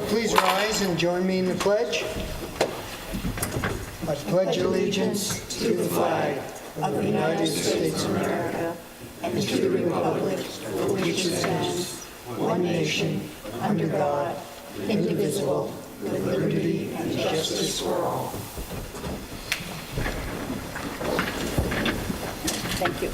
Please rise and join me in the pledge. I pledge allegiance to the flag of the United States of America and to the republic for which it stands, one nation, under God, indivisible, with liberty and justice for all. Thank you.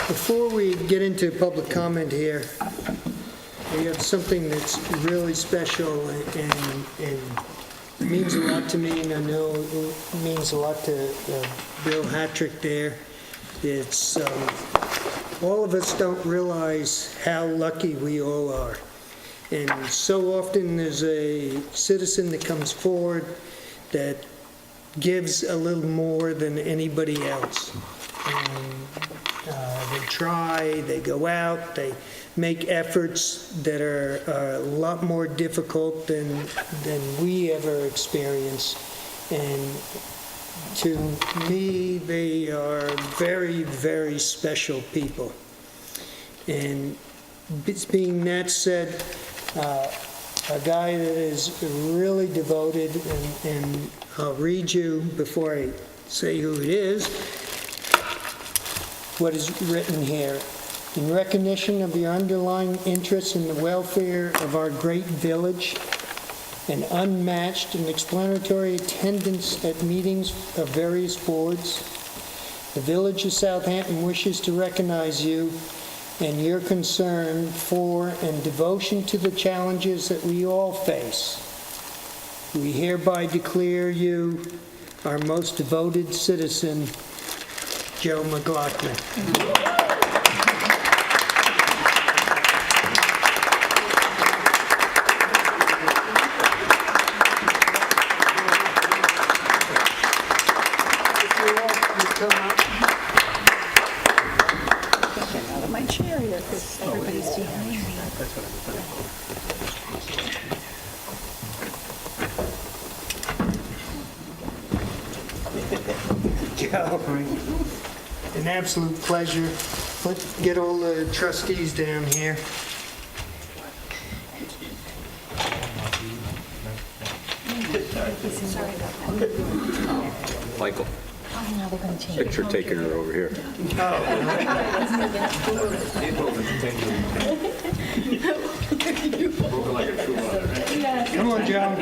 Before we get into public comment here, we have something that's really special and means a lot to me, and I know it means a lot to Bill Hattrick there. It's all of us don't realize how lucky we all are. And so often there's a citizen that comes forward that gives a little more than anybody else. And they try, they go out, they make efforts that are a lot more difficult than we ever experience. And to me, they are very, very special people. And being that said, a guy that is really devoted, and I'll read you before I say who it is, what is written here. In recognition of your underlying interest in the welfare of our great village, and unmatched and explanatory attendance at meetings of various boards, the Village of Southampton wishes to recognize you and your concern for and devotion to the challenges that we all face. We hereby declare you our most devoted citizen, Joe McLaughlin. My chair here, because everybody's behind me. Joe, an absolute pleasure. Let's get all the trustees down here. Sorry about that. Michael, Oh, now they're going to change. picture taker over here. Come on, Joe.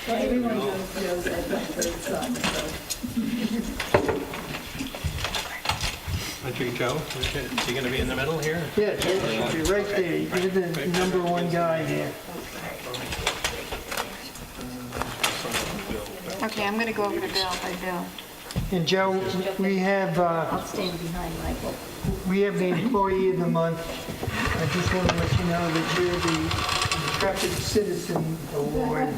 Everyone knows that's my third son, so. Country Joe, is he going to be in the middle here? Yeah, Joe should be right there. You're the number one guy here. Okay, I'm going to go over to Bill by Bill. And Joe, we have I'll stand behind Michael. the Employee of the Month. I just want to let you know that you're the Intrepid Citizen Award.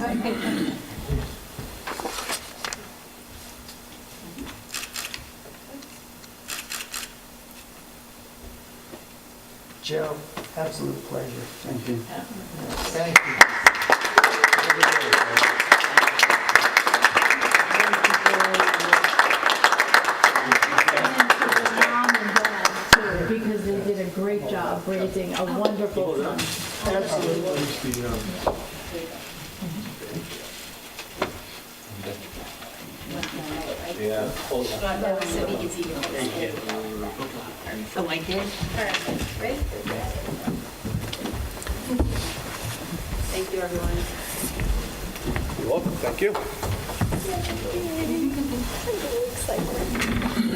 Joe, absolute pleasure. Thank you. Thank you. Mom and Dad, too, because they did a great job raising a wonderful son. Absolutely. Yeah. That was so easy. Oh, I did? Perfect. Ready? Thank you, everyone. You're welcome, thank you.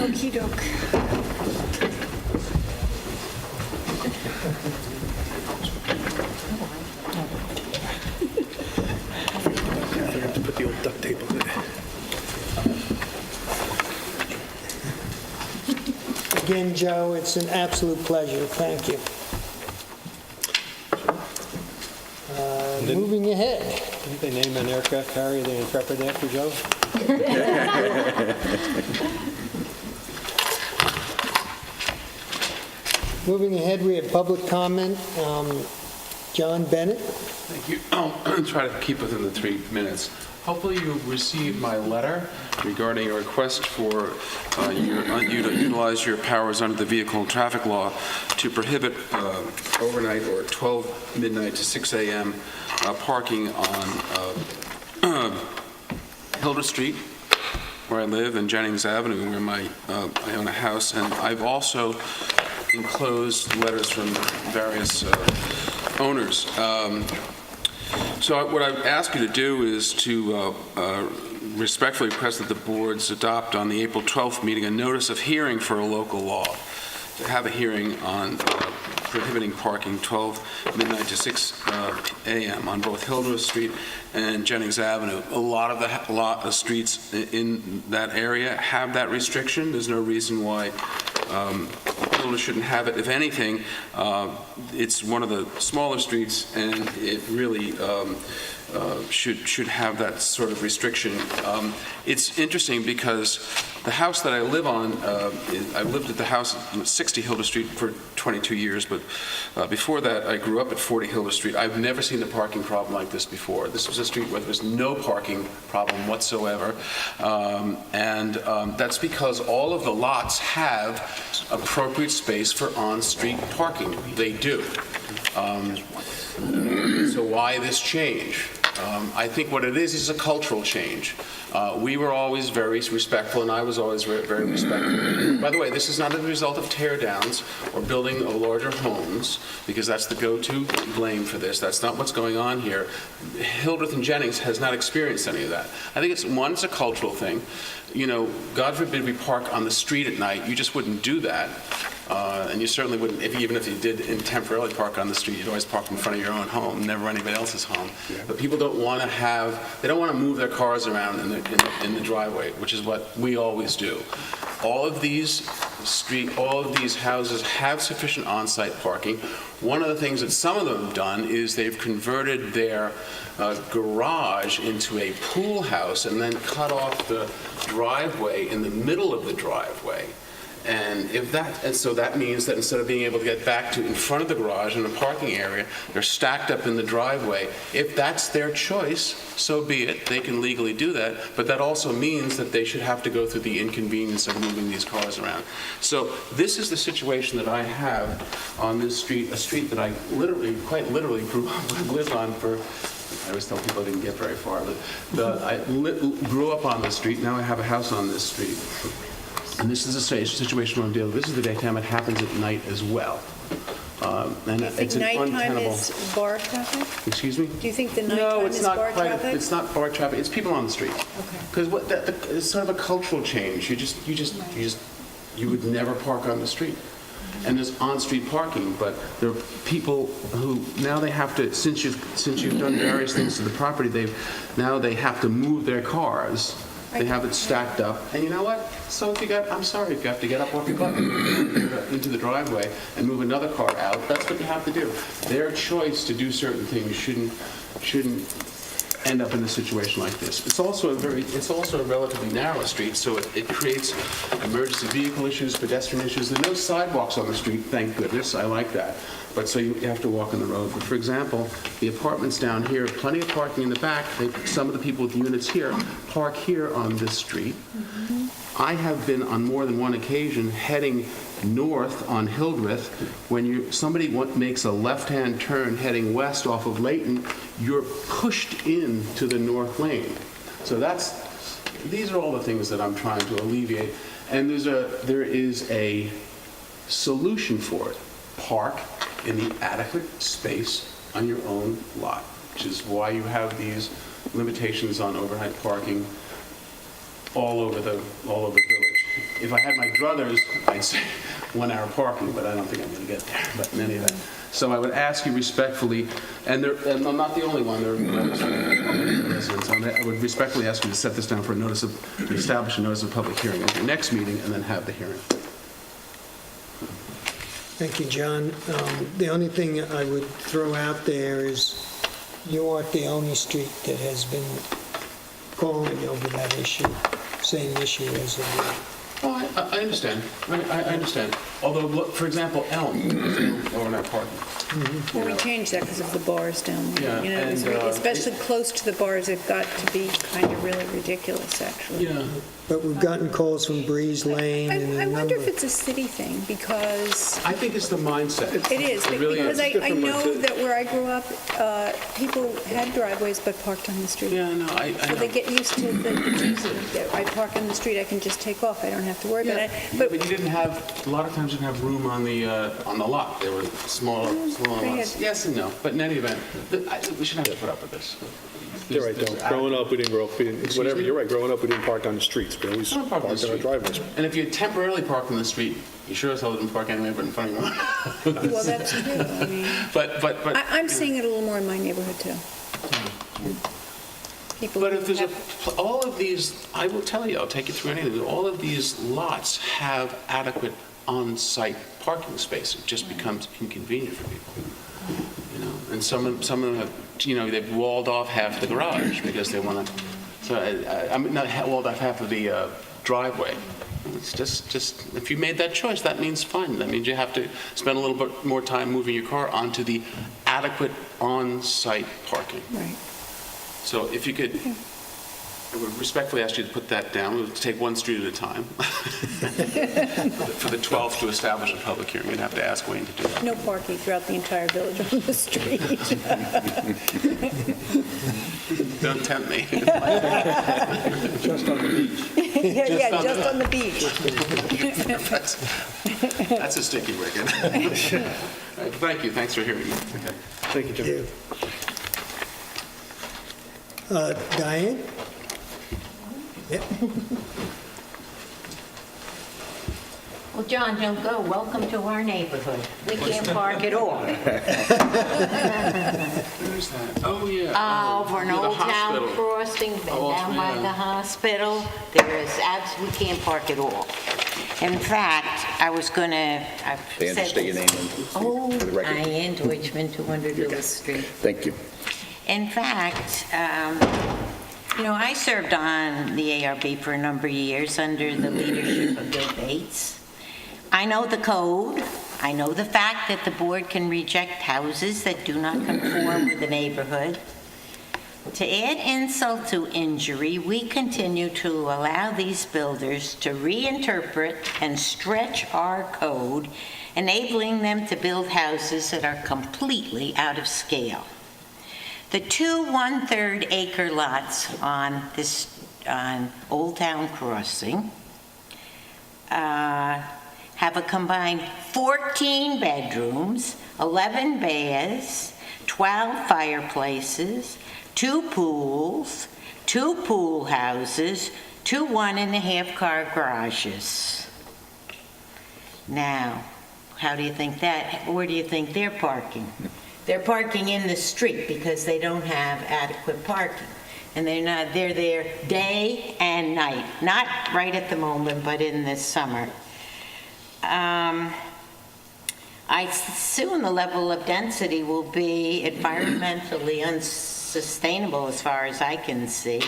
Okey doke. I forgot to put the old duct tape on it. Again, Joe, it's an absolute pleasure. Thank you. Moving ahead. Didn't they name an aircraft carrier the Intrepid after Joe? Moving ahead, we have public comment. John Bennett. Thank you. I'll try to keep within the 3 minutes. Hopefully you received my letter regarding a request for you to utilize your powers under the vehicle and traffic law to prohibit overnight or 12 midnight to 6 a.m. Parking on Hildreth Street, where I live, and Jennings Avenue, where I own a house. And I've also enclosed letters from various owners. So what I would ask you to do is to respectfully request that the boards adopt on the April 12th meeting a notice of hearing for a local law, to have a hearing on prohibiting parking 12 midnight to 6 a.m. on both Hildreth Street and Jennings Avenue. A lot of streets in that area have that restriction. There's no reason why Hildreth shouldn't have it. If anything, it's one of the smaller streets, and it really should have that sort of restriction. It's interesting because the house that I live on, I've lived at the house at 60 Hildreth Street for 22 years, but before that I grew up at 40 Hildreth Street. I've never seen a parking problem like this before. This was a street where there was no parking problem whatsoever, and that's because all of the lots have appropriate space for on-street parking. They do. So why this change? I think what it is a cultural change. We were always very respectful, and I was always very respectful. By the way, this is not a result of tear-downs or building of larger homes, because that's the go-to blame for this. That's not what's going on here. Hildreth and Jennings has not experienced any of that. I think it's a cultural thing. You know, God forbid we park on the street at night. You just wouldn't do that. And you certainly wouldn't, even if you did temporarily park on the street, you'd always park in front of your own home, never anybody else's home. Yeah. But people don't want to move their cars around in the driveway, which is what we always do. All of these houses have sufficient on-site parking. One of the things that some of them have done is they've converted their garage into a pool house and then cut off the driveway in the middle of the driveway. And so that means that instead of being able to get back to in front of the garage in a parking area, they're stacked up in the driveway. If that's their choice, so be it. They can legally do that. But that also means that they should have to go through the inconvenience of moving these cars around. So this is the situation that I have on this street, a street that I quite literally lived on for. I always tell people I didn't get very far, but I grew up on this street. Now I have a house on this street. And this is a situation we're dealing with. This is the daytime. It happens at night as well. And Do you think nighttime is bar traffic? Excuse me? Do you think the nighttime is bar traffic? It's not bar traffic. It's people on the street. Okay. Because it's sort of a cultural change. You would never park on the street. And there's on-street parking, but there are people who now they have to, since you've done various things to the property, they have to move their cars. They have it stacked up, and you know what? So I'm sorry, if you have to get up off your butt into the driveway and move another car out, that's what you have to do. Their choice to do certain things shouldn't end up in a situation like this. It's also a relatively narrow street, so it creates emergency vehicle issues, pedestrian issues. There are no sidewalks on the street, thank goodness. I like that. But so you have to walk on the road. But for example, the apartments down here, plenty of parking in the back. Some of the people with units here park here on this street. Mm-hmm. I have been on more than one occasion heading north on Hildreth. When somebody makes a left-hand turn heading west off of Layton, you're pushed into the north lane. So these are all the things that I'm trying to alleviate. And there is a solution for it. Park in the adequate space on your own lot, which is why you have these limitations on overnight parking all over the village. If I had my druthers, I'd say 1 hour parking, but I don't think I'm going to get there. But in any event, so I would ask you respectfully, and I'm not the only one. There are residents. I would respectfully ask you to set this down for to establish a notice of public hearing at your next meeting, and then have the hearing. Thank you, John. The only thing I would throw out there is you aren't the only street that has been calling over that issue, same issue as Oh, I understand. I understand. Although, look, for example, Elm is overnight parking. Well, we changed that because of the bars down there. Yeah, You know, it was and, especially close to the bars, it got to be kind of really ridiculous, actually. Yeah. But we've gotten calls from Breeze Lane and I a wonder number. if it's a city thing, because I think it's the mindset. it is, It really because is. I know that where I grew up, people had driveways but parked on the street. Yeah, no, I So know. they get used to it's easy. I park on the street, I can just take off, I don't have to worry about it. But you didn't have, a lot of times you didn't have room on the lot. They were smaller they lots. had- Yes and no, but in any event, we shouldn't have to put up with this. You're right, though. Growing up, we didn't grow up, whatever, me? you're right, growing up, we didn't park on the streets, we always Don't park parked on on the our street. driveways. And if you temporarily park on the street, you sure as hell didn't park anywhere but in front of your Well, that's true, I mean, But, I'm seeing it a little more in my neighborhood, too. People But if there's have- all of these, I will tell you, I'll take you through anything, all of these lots have adequate on-site parking space. It just becomes inconvenient for people, you know? And some of them have, you know, they've walled off half the garage because they want to, so, I mean, not walled off half of the driveway. It's just, if you made that choice, that means fine. That means you have to spend a little bit more time moving your car onto the adequate on-site parking. Right. So if you could, I would respectfully ask you to put that down. We'll take one street at a time. For the 12th to establish a public hearing, we'd have to ask Wayne to do that. No parking throughout the entire village on the street. Don't tempt me. Just on the beach. Yeah, just on the beach. That's a sticky wicket. Thank you, thanks for hearing me. Okay. Thank you, Jim. You. Diane? Yep. Well, John, don't go. Welcome to our neighborhood. We can't park at all. Where's that? Oh, yeah. Over an near the Old Town hospital. Crossing, Oh, down by yeah. the hospital, there is we can't park at all. In fact, I was going to, I've Stan, said state your name Oh, for the record. Diane Deutschman, 200 Lewis Street. Thank you. In fact, you know, I served on the ARB for a number of years under the leadership of Bill Bates. I know the code. I know the fact that the board can reject houses that do not conform with the neighborhood. To add insult to injury, we continue to allow these builders to reinterpret and stretch our code, enabling them to build houses that are completely out of scale. The two 1/3 acre lots on Old Town Crossing have a combined 14 bedrooms, 11 baths, 12 fireplaces, 2 pools, 2 pool houses, 2 1.5-car garages. Now, how do you think that, where do you think they're parking? They're parking in the street because they don't have adequate parking. And they're there day and night, not right at the moment, but in this summer. I assume the level of density will be environmentally unsustainable as far as I can see.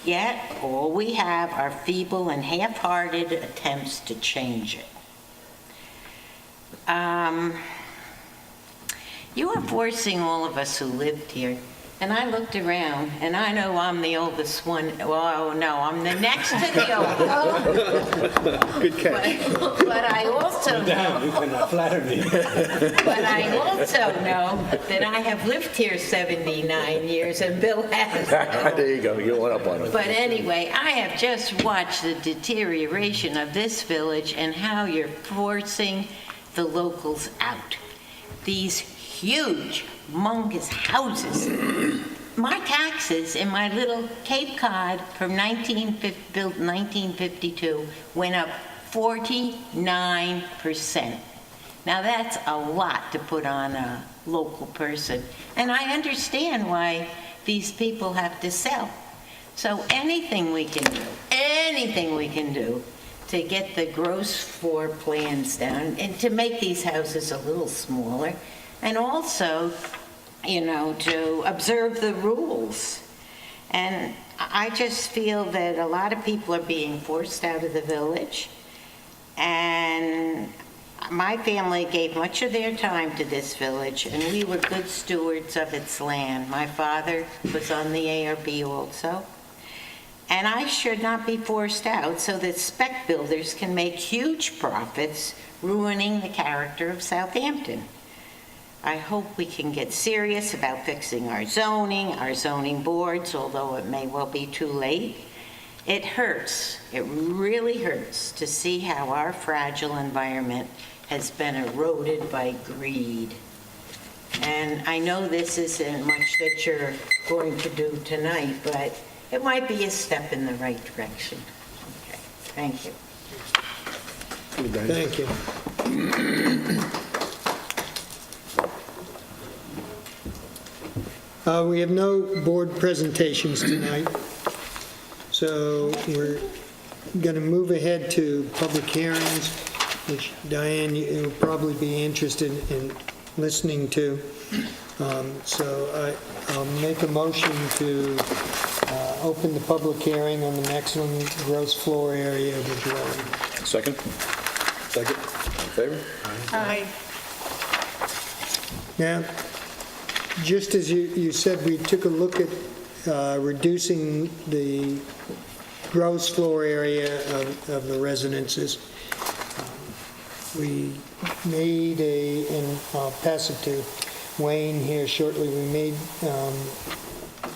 Yet, all we have are feeble and half-hearted attempts to change it. You are forcing all of us who lived here, and I looked around, and I know I'm the oldest one. Well, no, I'm the next to the oldest. Good catch. But I also know. You cannot flatter me. But I also know that I have lived here 79 years, and Bill has. There you go, you went up on it. But anyway, I have just watched the deterioration of this village and how you're forcing the locals out. These huge, humongous houses. My taxes in my little Cape Cod from built in 1952 went up 49%. Now that's a lot to put on a local person. And I understand why these people have to sell. So anything we can do to get the gross floor plans down and to make these houses a little smaller, and also, you know, to observe the rules. And I just feel that a lot of people are being forced out of the village, and My family gave much of their time to this village, and we were good stewards of its land. My father was on the ARB also, and I should not be forced out so that spec builders can make huge profits, ruining the character of Southampton. I hope we can get serious about fixing our zoning boards, although it may well be too late. It hurts, it really hurts to see how our fragile environment has been eroded by greed. And I know this isn't much that you're going to do tonight, but it might be a step in the right direction. Okay, thank you. Thank you. We have no board presentations tonight, so we're going to move ahead to public hearings, which Diane, you'll probably be interested in listening to. So I'll make a motion to open the public hearing on the maximum gross floor area of the dwelling. Second? Second. All in favor? Aye. Now, just as you said, we took a look at reducing the gross floor area of the residences. We made and I'll pass it to Wayne here shortly, we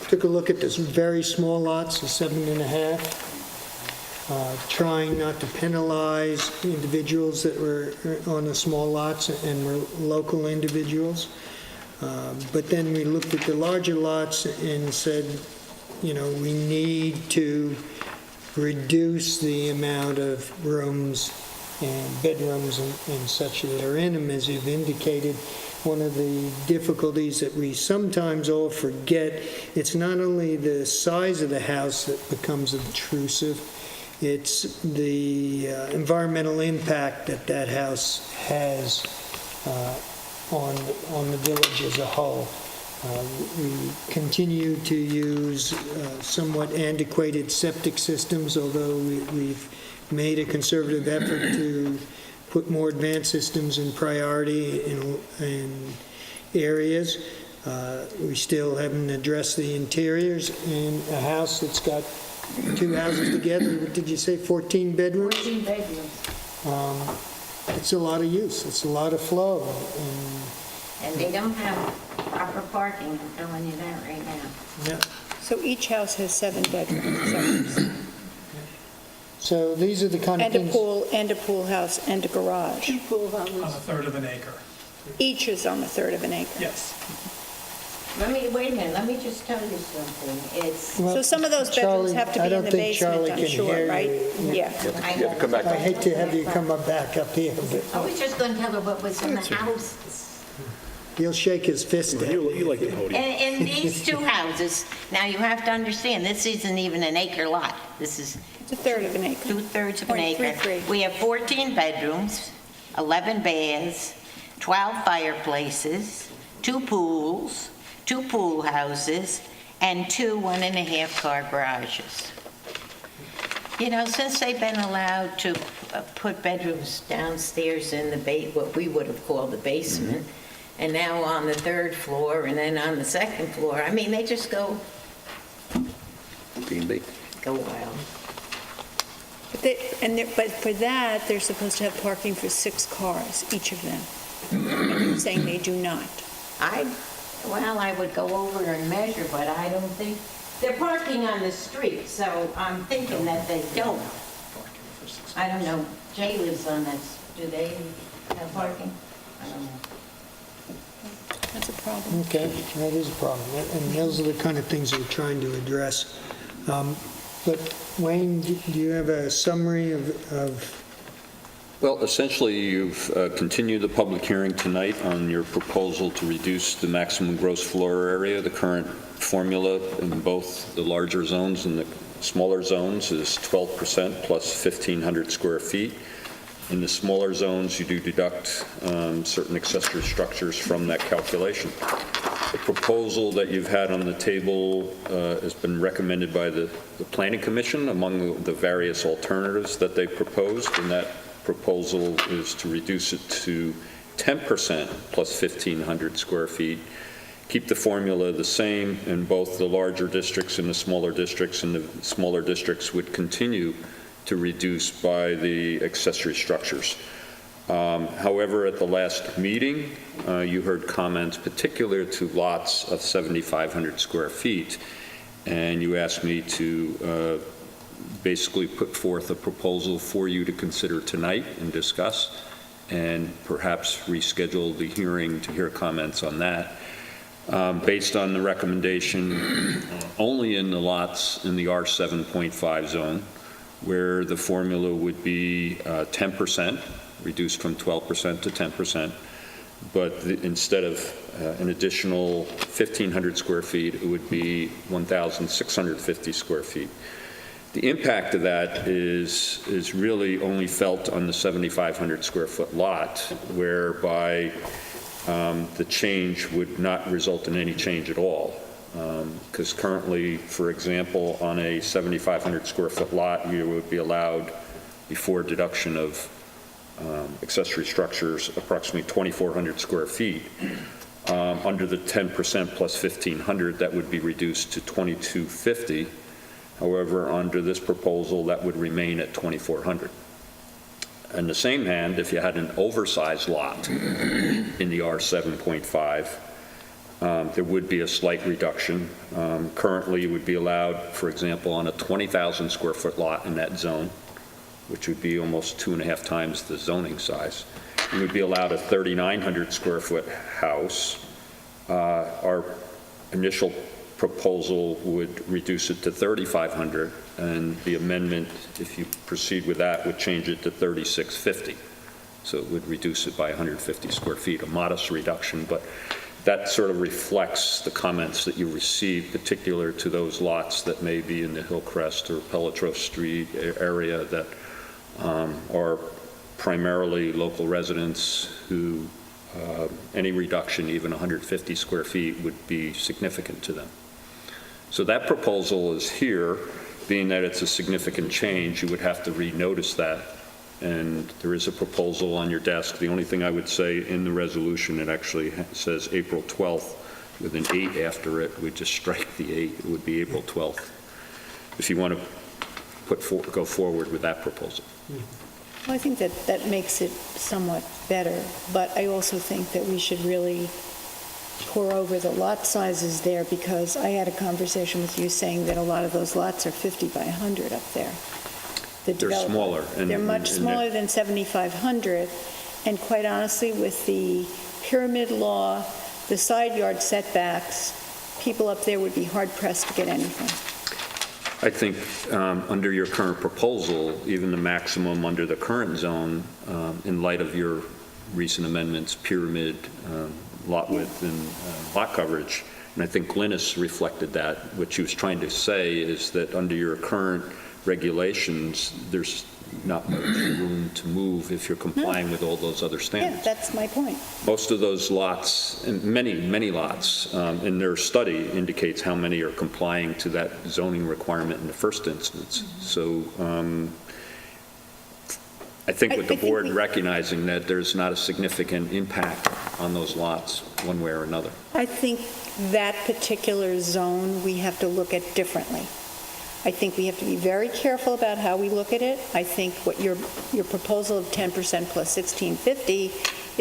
took a look at this very small lots, the 7.5, trying not to penalize individuals that were on the small lots and were local individuals. But then we looked at the larger lots and said, you know, we need to reduce the amount of rooms and bedrooms and such that are in them, as you've indicated. One of the difficulties that we sometimes all forget, it's not only the size of the house that becomes intrusive, it's the environmental impact that house has on the village as a whole. We continue to use somewhat antiquated septic systems, although we've made a conservative effort to put more advanced systems in priority in areas. We still haven't addressed the interiors. In a house that's got two houses together, what did you say, 14 bedrooms? 14 bedrooms. It's a lot of use, it's a lot of flow. And they don't have proper parking, I'm telling you that right now. Yeah. So each house has 7 bedrooms. So these are the kind of And a things. pool, and a pool house, and a garage. On a third of an acre. Each is on a third of an acre. Yes. Wait a minute, let me just tell you something. It's, Well, So some of those bedrooms Charlie, have to I be don't in the think Charlie basement, I'm can sure, hear right? you. Yeah. You have to come back I up. hate to have you come up back up here, but I was just going to tell her what was in the houses. he'll shake his fist at You you. like the podium. In these two houses, now you have to understand, this isn't even an acre lot. This is It's a third of an acre. 2/3 of an acre. 0.33. We have 14 bedrooms, 11 baths, 12 fireplaces, 2 pools, 2 pool houses, and 2 1.5-car garages. You know, since they've been allowed to put bedrooms downstairs in the what we would have called the basement, and now on the 3rd floor, and then on the 2nd floor, I mean, they just go B&B. wild. But for that, they're supposed to have parking for 6 cars, each of them. And you're saying they do not. I would go over and measure, but I don't think, they're parking on the street, so I'm thinking that they don't. I don't know, Jay lives on this, do they have parking? I don't know. That's a problem. Okay, that is a problem, and those are the kind of things we're trying to address. But Wayne, do you have a summary of Well, essentially, you've continued the public hearing tonight on your proposal to reduce the maximum gross floor area. The current formula in both the larger zones and the smaller zones is 12% plus 1,500 square feet. In the smaller zones, you do deduct certain accessory structures from that calculation. The proposal that you've had on the table has been recommended by the Planning Commission among the various alternatives that they proposed, and that proposal is to reduce it to 10% plus 1,500 square feet, keep the formula the same in both the larger districts and the smaller districts, and the smaller districts would continue to reduce by the accessory structures. However, at the last meeting, you heard comments particular to lots of 7,500 square feet, and you asked me to basically put forth a proposal for you to consider tonight and discuss, and perhaps reschedule the hearing to hear comments on that, based on the recommendation only in the lots in the R7.5 zone, where the formula would be 10%, reduced from 12% to 10%, but instead of an additional 1,500 square feet, it would be 1,650 square feet. The impact of that is really only felt on the 7,500 square foot lot, whereby the change would not result in any change at all. Because currently, for example, on a 7,500 square foot lot, you would be allowed, before deduction of accessory structures, approximately 2,400 square feet. Under the 10% plus 1,500, that would be reduced to 2,250. However, under this proposal, that would remain at 2,400. On the same hand, if you had an oversized lot in the R7.5, there would be a slight reduction. Currently, you would be allowed, for example, on a 20,000 square foot lot in that zone, which would be almost 2.5 times the zoning size. You would be allowed a 3,900 square foot house. Our initial proposal would reduce it to 3,500, and the amendment, if you proceed with that, would change it to 3,650. So it would reduce it by 150 square feet, a modest reduction, but that sort of reflects the comments that you received, particular to those lots that may be in the Hillcrest or Pelletreau Street area that are primarily local residents who any reduction, even 150 square feet, would be significant to them. So that proposal is here. Being that it's a significant change, you would have to renotice that, and there is a proposal on your desk. The only thing I would say in the resolution, it actually says April 12th with an 8 after it. We just strike the 8. It would be April 12th if you want to go forward with that proposal. Well, I think that makes it somewhat better, but I also think that we should really pour over the lot sizes there, because I had a conversation with you saying that a lot of those lots are 50 by 100 up there. They're smaller. They're much smaller than 7,500, and quite honestly, with the pyramid law, the side yard setbacks, people up there would be hard-pressed to get anything. I think under your current proposal, even the maximum under the current zone, in light of your recent amendments, pyramid, lot width, and lot coverage, and I think Glynis reflected that. What she was trying to say is that under your current regulations, there's not much room to move if you're complying with all those other standards. Yeah, that's my point. Most of those lots, and many lots, in their study indicates how many are complying to that zoning requirement in the first instance. So I think with the board recognizing that there's not a significant impact on those lots one way or another. I think that particular zone we have to look at differently. I think we have to be very careful about how we look at it. I think what your proposal of 10% plus 1,650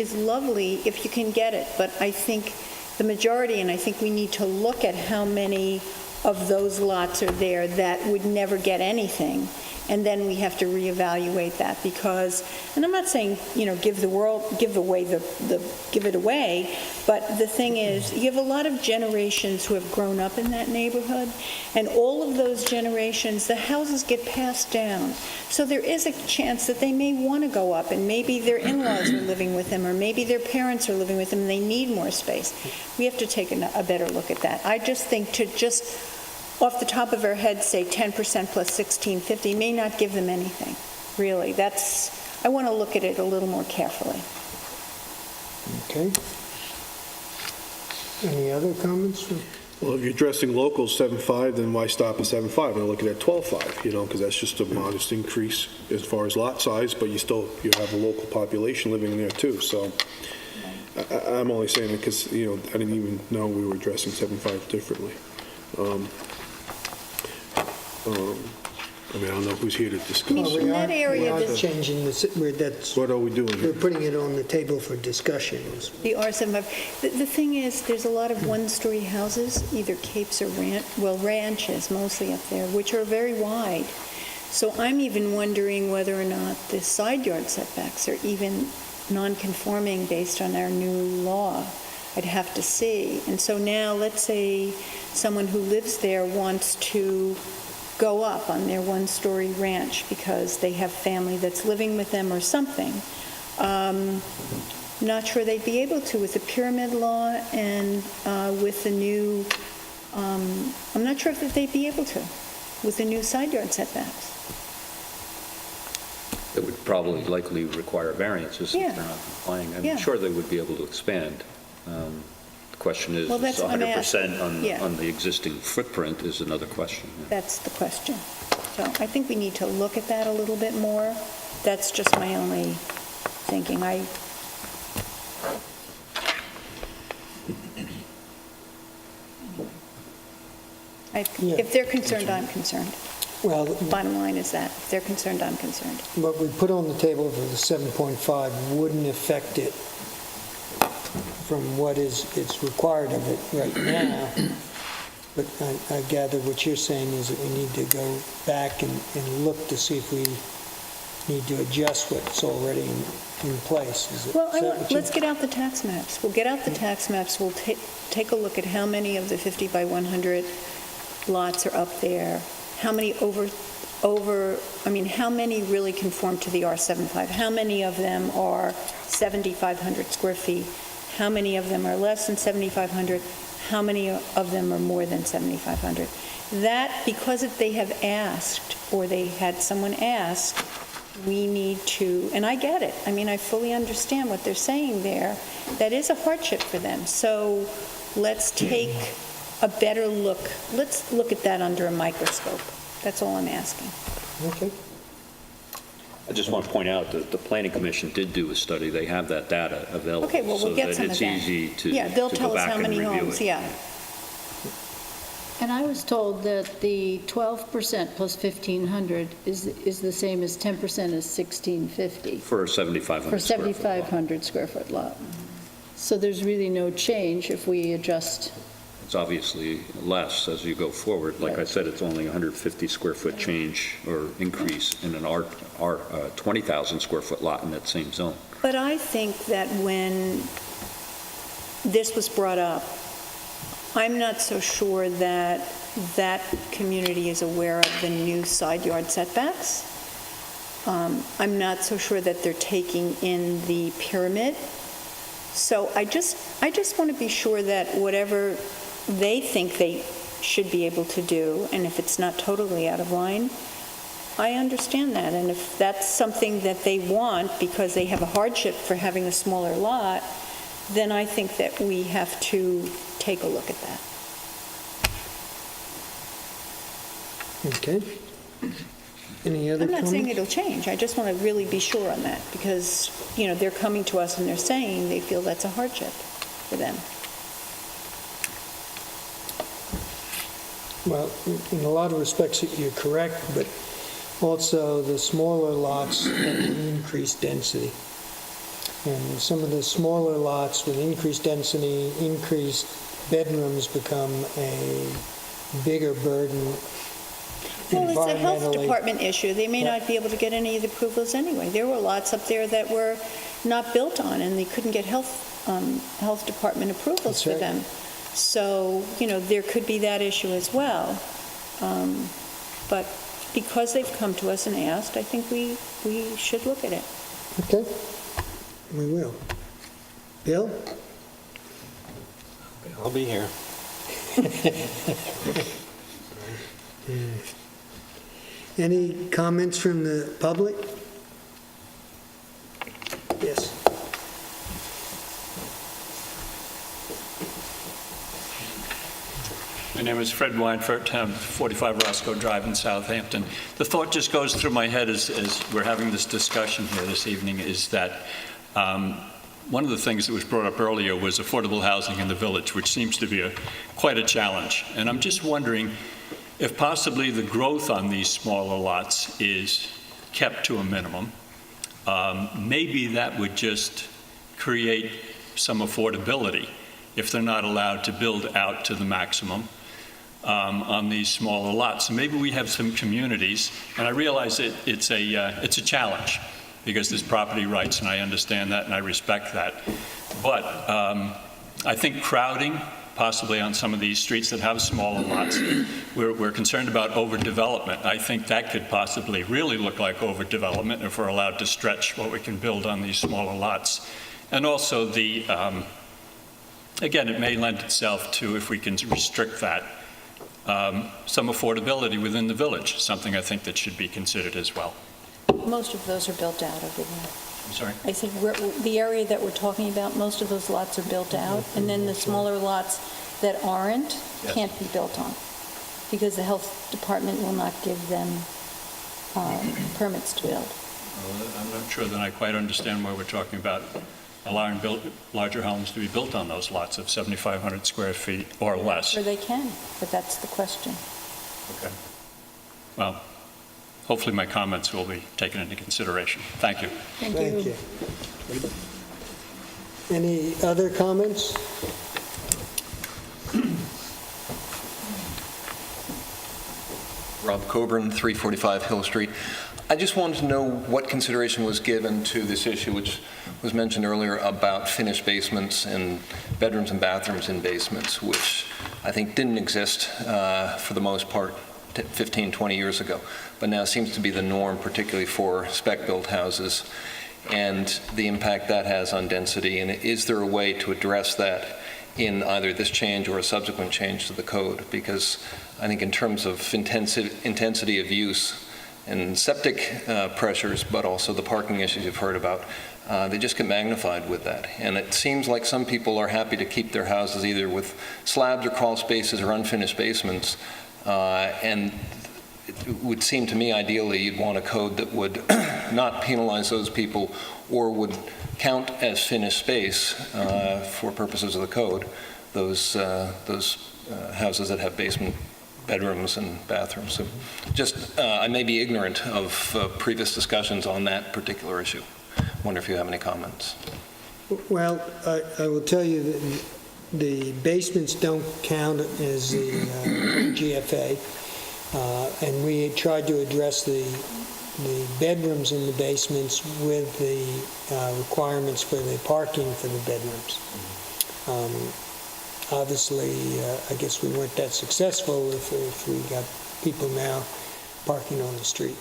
is lovely if you can get it, but I think the majority, and I think we need to look at how many of those lots are there that would never get anything, and then we have to reevaluate that, because, and I'm not saying, give it away, but the thing is, you have a lot of generations who have grown up in that neighborhood, and all of those generations, the houses get passed down. So there is a chance that they may want to go up, and maybe their in-laws are living with them, or maybe their parents are living with them, and they need more space. We have to take a better look at that. I just think to just off the top of our head say 10% plus 1,650 may not give them anything, really. I want to look at it a little more carefully. Okay. Any other comments? Well, if you're addressing locals 7.5, then why stop at 7.5 and look at 12.5, because that's just a modest increase as far as lot size, but you have a local population living there too, so I'm only saying it because, I didn't even know we were addressing 7.5 differently. I don't know who's here to discuss. I mean, in that area, We aren't this- changing this, that's, What are we doing we're here? putting it on the table for discussion. the R75, the thing is, there's a lot of one-story houses, either capes or ranches mostly up there, which are very wide. So I'm even wondering whether or not the side yard setbacks are even non-conforming based on our new law. I'd have to see. And so now, let's say someone who lives there wants to go up on their one-story ranch because they have family that's living with them or something. Not sure they'd be able to with the pyramid law and with the new, I'm not sure if they'd be able to with the new side yard setbacks. It would probably likely require variances if Yeah. they're not complying. Yeah. I'm sure they would be able to expand. The question is, Well, that's what I'm 100% asking. Yeah. on the existing footprint is another question. That's the question. So I think we need to look at that a little bit more. That's just my only thinking. Yeah. If they're concerned, I'm concerned. Well, Bottom line is that. If they're concerned, I'm concerned. what we put on the table for the 7.5 wouldn't affect it from what it's required of it right now. But I gather what you're saying is that we need to go back and look to see if we need to adjust what's already in place. Well, is that what you- let's get out the tax maps. We'll get out the tax maps. We'll take a look at how many of the 50 by 100 lots are up there, how many how many really conform to the R75? How many of them are 7,500 square feet? How many of them are less than 7,500? How many of them are more than 7,500? That, because if they have asked, or they had someone ask, we need to, and I get it. I fully understand what they're saying there. That is a hardship for them. So let's take a better look. Let's look at that under a microscope. That's all I'm asking. Okay. I just want to point out that the Planning Commission did do a study. They have that data available. Okay, well, we'll get some of that. So that it's easy to Yeah, they'll to tell go us back how and many review homes, it. yeah. And I was told that the 12% plus 1,500 is the same as 10% is 1,650 For a 7,500 for square foot lot. 7,500 square foot lot. So there's really no change if we adjust. It's obviously less as you go forward. Like I Right. said, it's only 150 square foot change or increase in an 20,000 square foot lot in that same zone. But I think that when this was brought up, I'm not so sure that that community is aware of the new side yard setbacks. I'm not so sure that they're taking in the pyramid. So I just want to be sure that whatever they think they should be able to do, and if it's not totally out of line, I understand that. And if that's something that they want because they have a hardship for having a smaller lot, then I think that we have to take a look at that. Okay. Any other I'm not saying comments? it'll change. I just want to really be sure on that because, they're coming to us and they're saying they feel that's a hardship for them. Well, in a lot of respects, you're correct, but also the smaller lots have increased density. And some of the smaller lots with increased density, increased bedrooms become a bigger burden Well, it's a health environmentally. department issue. They may Yeah. not be able to get any of the approvals anyway. There were lots up there that were not built on, and they couldn't get health department approvals That's for right. them. So, there could be that issue as well. But because they've come to us and asked, I think we should look at it. Okay, we will. Bill? I'll be here. Any comments from the public? Yes. name is Fred Weinfurt, 45 Roscoe Drive in Southampton. The thought just goes through my head as we're having this discussion here this evening is that one of the things that was brought up earlier was affordable housing in the village, which seems to be quite a challenge. And I'm just wondering if possibly the growth on these smaller lots is kept to a minimum. Maybe that would just create some affordability if they're not allowed to build out to the maximum on these smaller lots. So maybe we have some communities, and I realize it's a challenge because there's property rights, and I understand that and I respect that. But I think crowding, possibly on some of these streets that have smaller lots, we're concerned about overdevelopment. I think that could possibly really look like overdevelopment if we're allowed to stretch what we can build on these smaller lots. And also the again, it may lend itself to, if we can restrict that, some affordability within the village, something I think that should be considered as well. Most of those are built out over there. I'm sorry? I said, the area that we're talking about, most of those lots are built out, and then the smaller lots that aren't Yes. can't be built on, because the health department will not give them permits to build. Well, I'm not sure that I quite understand why we're talking about allowing larger homes to be built on those lots of 7,500 square feet or less. Or they can, but that's the question. Okay. Well, hopefully my comments will be taken into consideration. Thank you. Thank Thank you. you. Any other comments? Rob Coburn, 345 Hill Street. I just wanted to know what consideration was given to this issue, which was mentioned earlier about finished basements and bedrooms and bathrooms in basements, which I think didn't exist for the most part 15, 20 years ago, but now seems to be the norm, particularly for spec-built houses, and the impact that has on density. And is there a way to address that in either this change or a subsequent change to the code? Because I think in terms of intensity of use and septic pressures, but also the parking issues you've heard about, they just get magnified with that. And it seems like some people are happy to keep their houses either with slabs or crawl spaces or unfinished basements. And it would seem to me ideally you'd want a code that would not penalize those people or would count as finished space for purposes of the code, those houses that have basement bedrooms and bathrooms. So just, I may be ignorant of previous discussions on that particular issue. I wonder if you have any comments. Well, I will tell you that the basements don't count as the GFA, and we tried to address the bedrooms in the basements with the requirements for the parking for the bedrooms. Obviously, I guess we weren't that successful if we got people now parking on the street.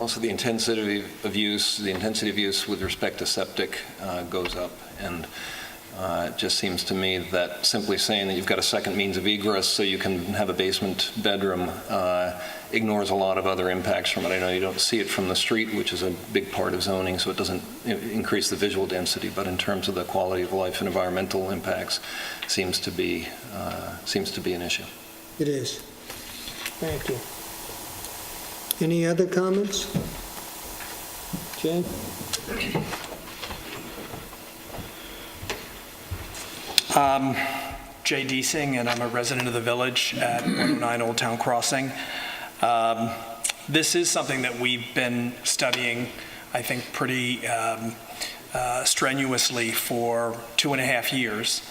Also, the intensity of use with respect to septic goes up, and it just seems to me that simply saying that you've got a second means of egress so you can have a basement bedroom ignores a lot of other impacts from it. I know you don't see it from the street, which is a big part of zoning, so it doesn't increase the visual density, but in terms of the quality of life and environmental impacts, seems to be an issue. It is. Thank you. Any other comments? Jane? Jay Deasing, and I'm a resident of the village at 109 Old Town Crossing. This is something that we've been studying, I think, pretty strenuously for 2.5 years.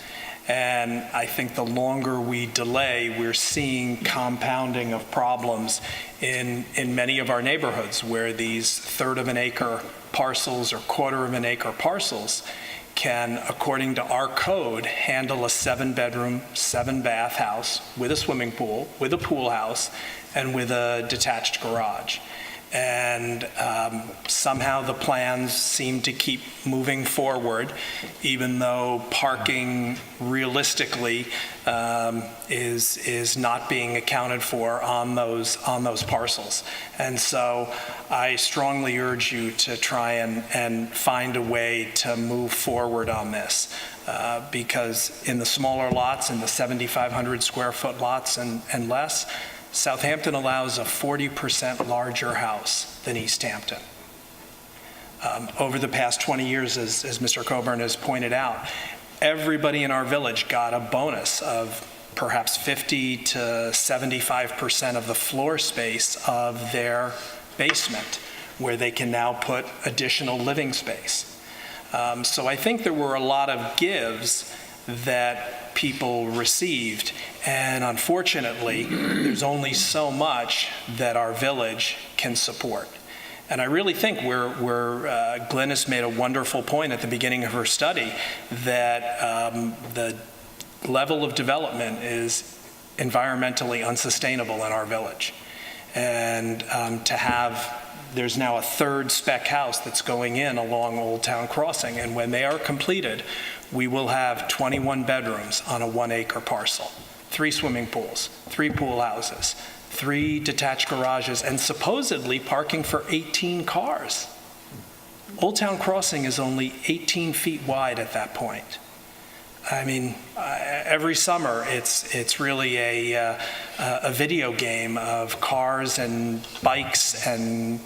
And I think the longer we delay, we're seeing compounding of problems in many of our neighborhoods where these third of an acre parcels or quarter of an acre parcels can, according to our code, handle a 7-bedroom, 7-bath house with a swimming pool, with a pool house, and with a detached garage. And somehow the plans seem to keep moving forward, even though parking realistically is not being accounted for on those parcels. And so I strongly urge you to try and find a way to move forward on this. Because in the smaller lots, in the 7,500 square foot lots and less, Southampton allows a 40% larger house than East Hampton. Over the past 20 years, as Mr. Coburn has pointed out, everybody in our village got a bonus of perhaps 50 to 75% of the floor space of their basement, where they can now put additional living space. So I think there were a lot of gives that people received, and unfortunately, there's only so much that our village can support. And I really think Glynis made a wonderful point at the beginning of her study that the level of development is environmentally unsustainable in our village. And there's now a third spec house that's going in along Old Town Crossing, and when they are completed, we will have 21 bedrooms on a 1 acre parcel, 3 swimming pools, 3 pool houses, 3 detached garages, and supposedly parking for 18 cars. Old Town Crossing is only 18 feet wide at that point. I mean, every summer it's really a video game of cars and bikes and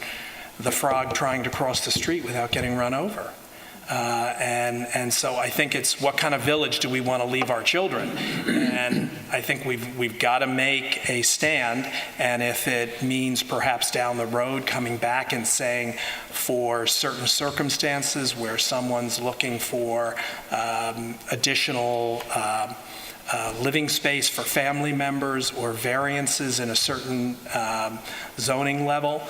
the frog trying to cross the street without getting run over. And so I think it's what kind of village do we want to leave our children? And I think we've got to make a stand, and if it means perhaps down the road coming back and saying for certain circumstances where someone's looking for additional living space for family members or variances in a certain zoning level,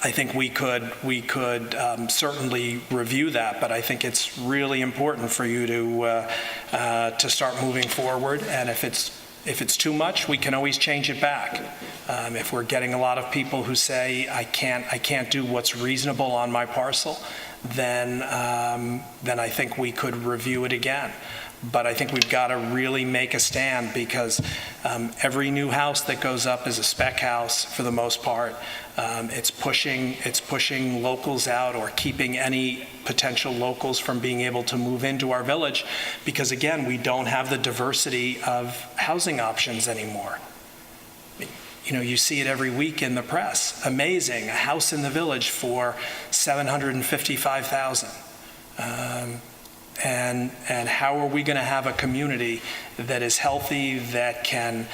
I think we could certainly review that, but I think it's really important for you to start moving forward. And if it's too much, we can always change it back. If we're getting a lot of people who say I can't do what's reasonable on my parcel, then I think we could review it again. But I think we've got to really make a stand, because every new house that goes up is a spec house for the most part. It's pushing locals out, or keeping any potential locals from being able to move into our village, because again, we don't have the diversity of housing options anymore. You know, you see it every week in the press. Amazing, a house in the village for $755,000. And how are we going to have a community that is healthy, that can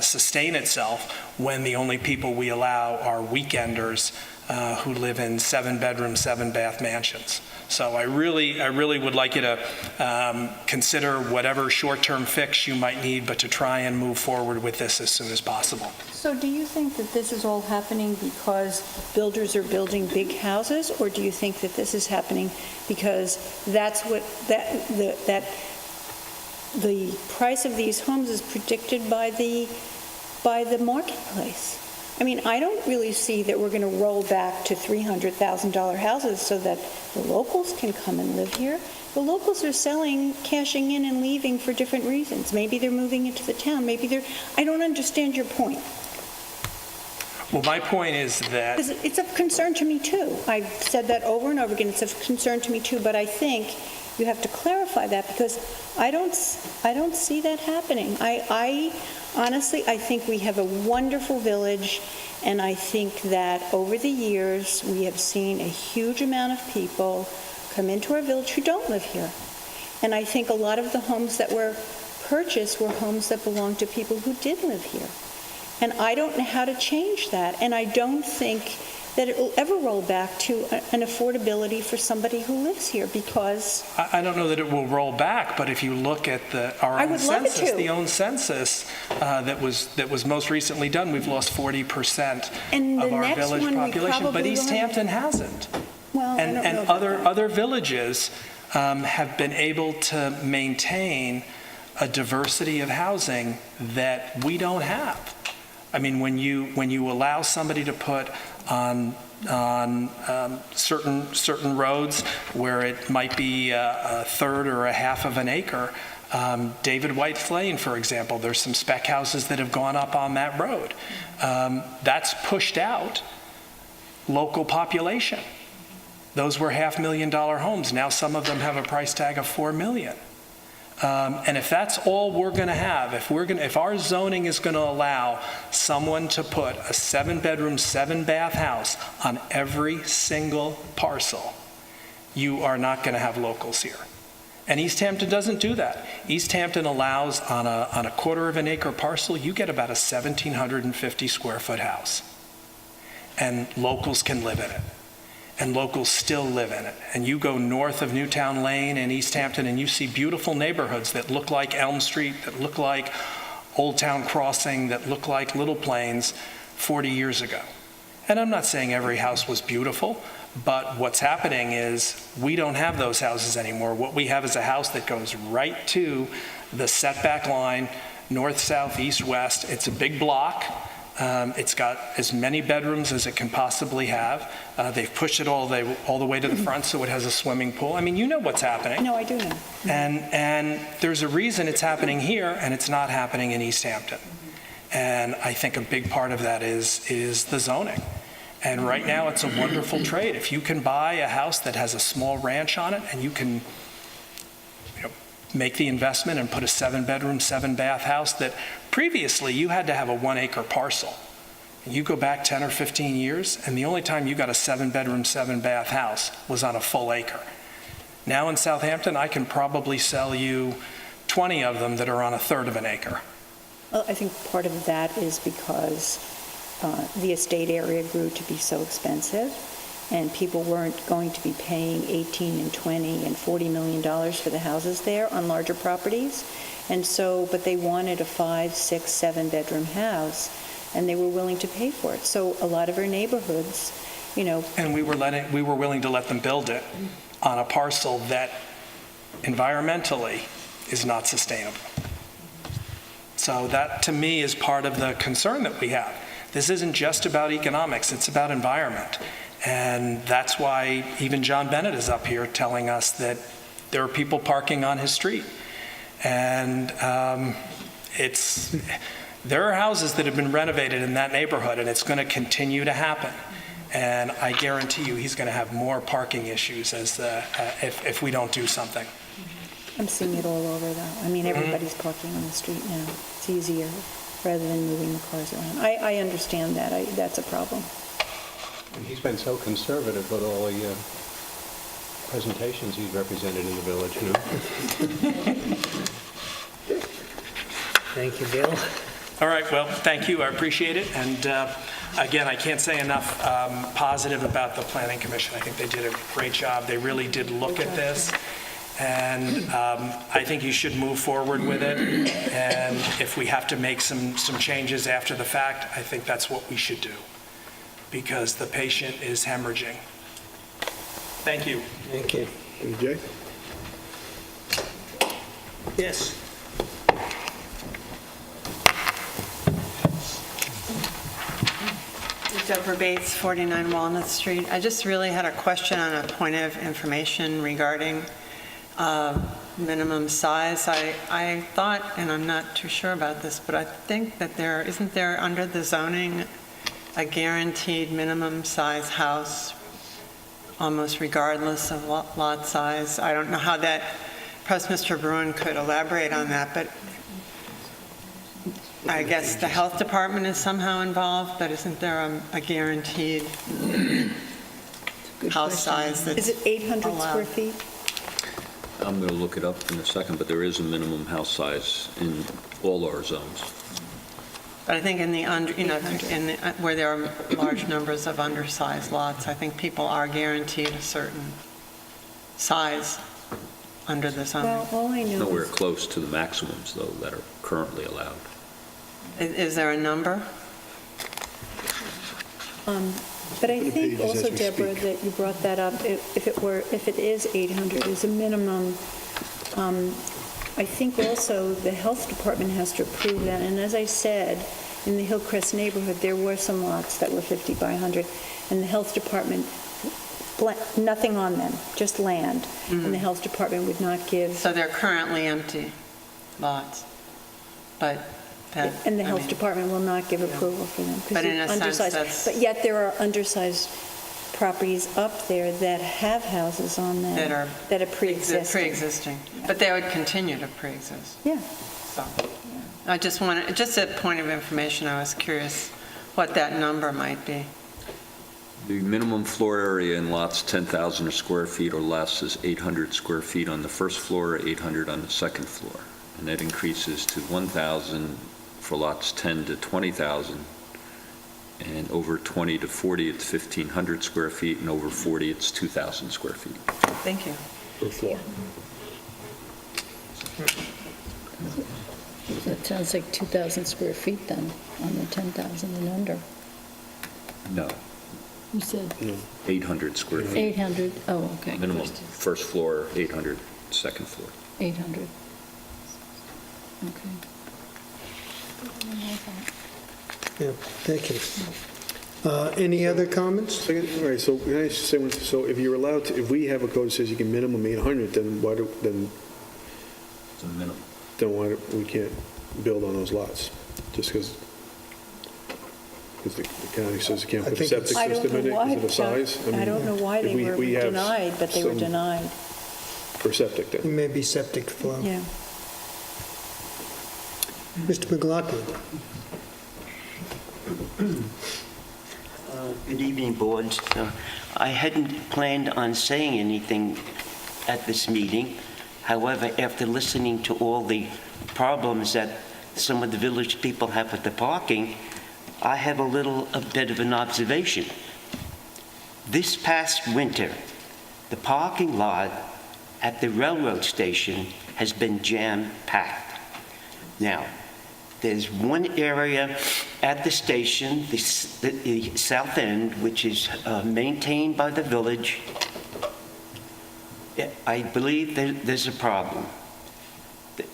sustain itself, when the only people we allow are weekenders who live in 7-bedroom, 7-bath mansions? So I really would like you to consider whatever short-term fix you might need, but to try and move forward with this as soon as possible. So do you think that this is all happening because builders are building big houses, or do you think that this is happening because that's what the price of these homes is predicted by the marketplace? I mean, I don't really see that we're going to roll back to $300,000 houses so that the locals can come and live here. The locals are selling, cashing in and leaving for different reasons. Maybe they're moving into the town. I don't understand your point. Well, my point is that... It's of concern to me, too. I've said that over and over again. It's of concern to me, too, but I think you have to clarify that, because I don't see that happening. Honestly, I think we have a wonderful village, and I think that over the years, we have seen a huge amount of people come into our village who don't live here. And I think a lot of the homes that were purchased were homes that belonged to people who did live here. And I don't know how to change that, and I don't think that it will ever roll back to an affordability for somebody who lives here, because... I don't know that it will roll back, but if you look at our own census, the own census that was most recently done, we've lost 40% of our village population, but East Hampton hasn't. Well, and other villages have been able to maintain a diversity of housing that we don't have. I mean, when you allow somebody to put on certain roads where it might be a third or a half of an acre, David White's Lane, for example, there's some spec houses that have gone up on that road. That's pushed out local population. Those were $500,000 homes. Now some of them have a price tag of $4 million. And if that's all we're going to have, if our zoning is going to allow someone to put a 7-bedroom, 7-bath house on every single parcel, you are not going to have locals here. And East Hampton doesn't do that. East Hampton allows on a quarter of an acre parcel, you get about a 1,750 square foot house. And locals can live in it. And locals still live in it. And you go north of Newtown Lane in East Hampton and you see beautiful neighborhoods that look like Elm Street, that look like Old Town Crossing, that look like Little Plains 40 years ago. And I'm not saying every house was beautiful, but what's happening is we don't have those houses anymore. What we have is a house that goes right to the setback line, north, south, east, west. It's a big block. It's got as many bedrooms as it can possibly have. They've pushed it all the way to the front so it has a swimming pool. I mean, you know what's happening. No, I do know. And there's a reason it's happening here and it's not happening in East Hampton. And I think a big part of that is the zoning. And right now it's a wonderful trade. If you can buy a house that has a small ranch on it and you can make the investment and put a 7-bedroom, 7-bath house that previously you had to have a 1-acre parcel. And you go back 10 or 15 years, and the only time you got a 7-bedroom, 7-bath house was on a full acre. Now in Southampton, I can probably sell you 20 of them that are on a third of an acre. Well, I think part of that is because the estate area grew to be so expensive, and people weren't going to be paying $18 and $20 and $40 million for the houses there on larger properties. And so, but they wanted a 5, 6, 7-bedroom house, and they were willing to pay for it. So a lot of our neighborhoods, And we were willing to let them build it on a parcel that environmentally is not sustainable. So that, to me, is part of the concern that we have. This isn't just about economics, it's about environment. And that's why even John Bennett is up here telling us that there are people parking on his street. And there are houses that have been renovated in that neighborhood, and it's going to continue to happen. And I guarantee you he's going to have more parking issues if we don't do something. I'm seeing it all over, though. I mean, everybody's parking on the street now. It's easier rather than moving the cars around. I understand that. That's a problem. And he's been so conservative with all the presentations he's represented in the village, Thank you, Bill. All right, well, thank you, I appreciate it. And again, I can't say enough positive about the Planning Commission. I think they did a great job. They really did look at this. And I think you should move forward with it. And if we have to make some changes after the fact, I think that's what we should do, because the patient is hemorrhaging. Thank you. Thank you. Jay? Yes. Deborah Bates, 49 Walnut Street. I just really had a question on a point of information regarding minimum size. I thought, and I'm not too sure about this, but I think that isn't there under the zoning a guaranteed minimum size house almost regardless of lot size? I don't know how that, perhaps Mr. Bruin could elaborate on that, but I guess the health department is somehow involved, but isn't there a guaranteed house size that's Is it 800 allowed? square feet? I'm going to look it up in a second, but there is a minimum house size in all our zones. But I think in the where there are large numbers of undersized lots, I think people are guaranteed a certain size under the zoning. Well, all I know Nowhere is close to the maximums, though, that are currently allowed. Is there a number? But I think pages also, as we Deborah, speak. that you brought that up, if it is 800 as a minimum, I think also the health department has to approve that. And as I said, in the Hillcrest neighborhood, there were some lots that were 50 by 100, and the health department, nothing on them, just land, and the health department would not give. So they're currently empty lots, but that... And the I health mean, department will not give approval for them. 'cause But in they're a sense, undersized. that's- But yet there are undersized properties up there that have houses on them. That are pre-existing. Pre-existing, but they would continue to pre-exist. Yeah. So, I just wanted, just a point of information, I was curious what that number might be. The minimum floor area in lots 10,000 square feet or less is 800 square feet on the first floor, 800 on the second floor. And that increases to 1,000 for lots 10 to 20,000. And over 20 to 40, it's 1,500 square feet, and over 40, it's 2,000 square feet. Thank you. Per floor. So it sounds like 2,000 square feet then, on the 10,000 and under. No, You said 800 square feet. 800, oh, okay. Minimum first floor, 800 second floor. 800. Okay. Yeah, thank you. Any other comments? All right, so can I just say one, so if you're allowed to, if we have a code that says you can minimum 800, then why do, It's a minimum. then why do, we can't build on those lots? Just because the county says you can't I put a think septic I don't system in it know why. because of the size? I don't know why if they were we have denied, but they were some- denied. For septic It then? may be septic flow. Yeah. Mr. McLaughlin? Good evening, Board. I hadn't planned on saying anything at this meeting. However, after listening to all the problems that some of the village people have with the parking, I have a bit of an observation. This past winter, the parking lot at the railroad station has been jam-packed. Now, there's one area at the station, the south end, which is maintained by the village. I believe there's a problem.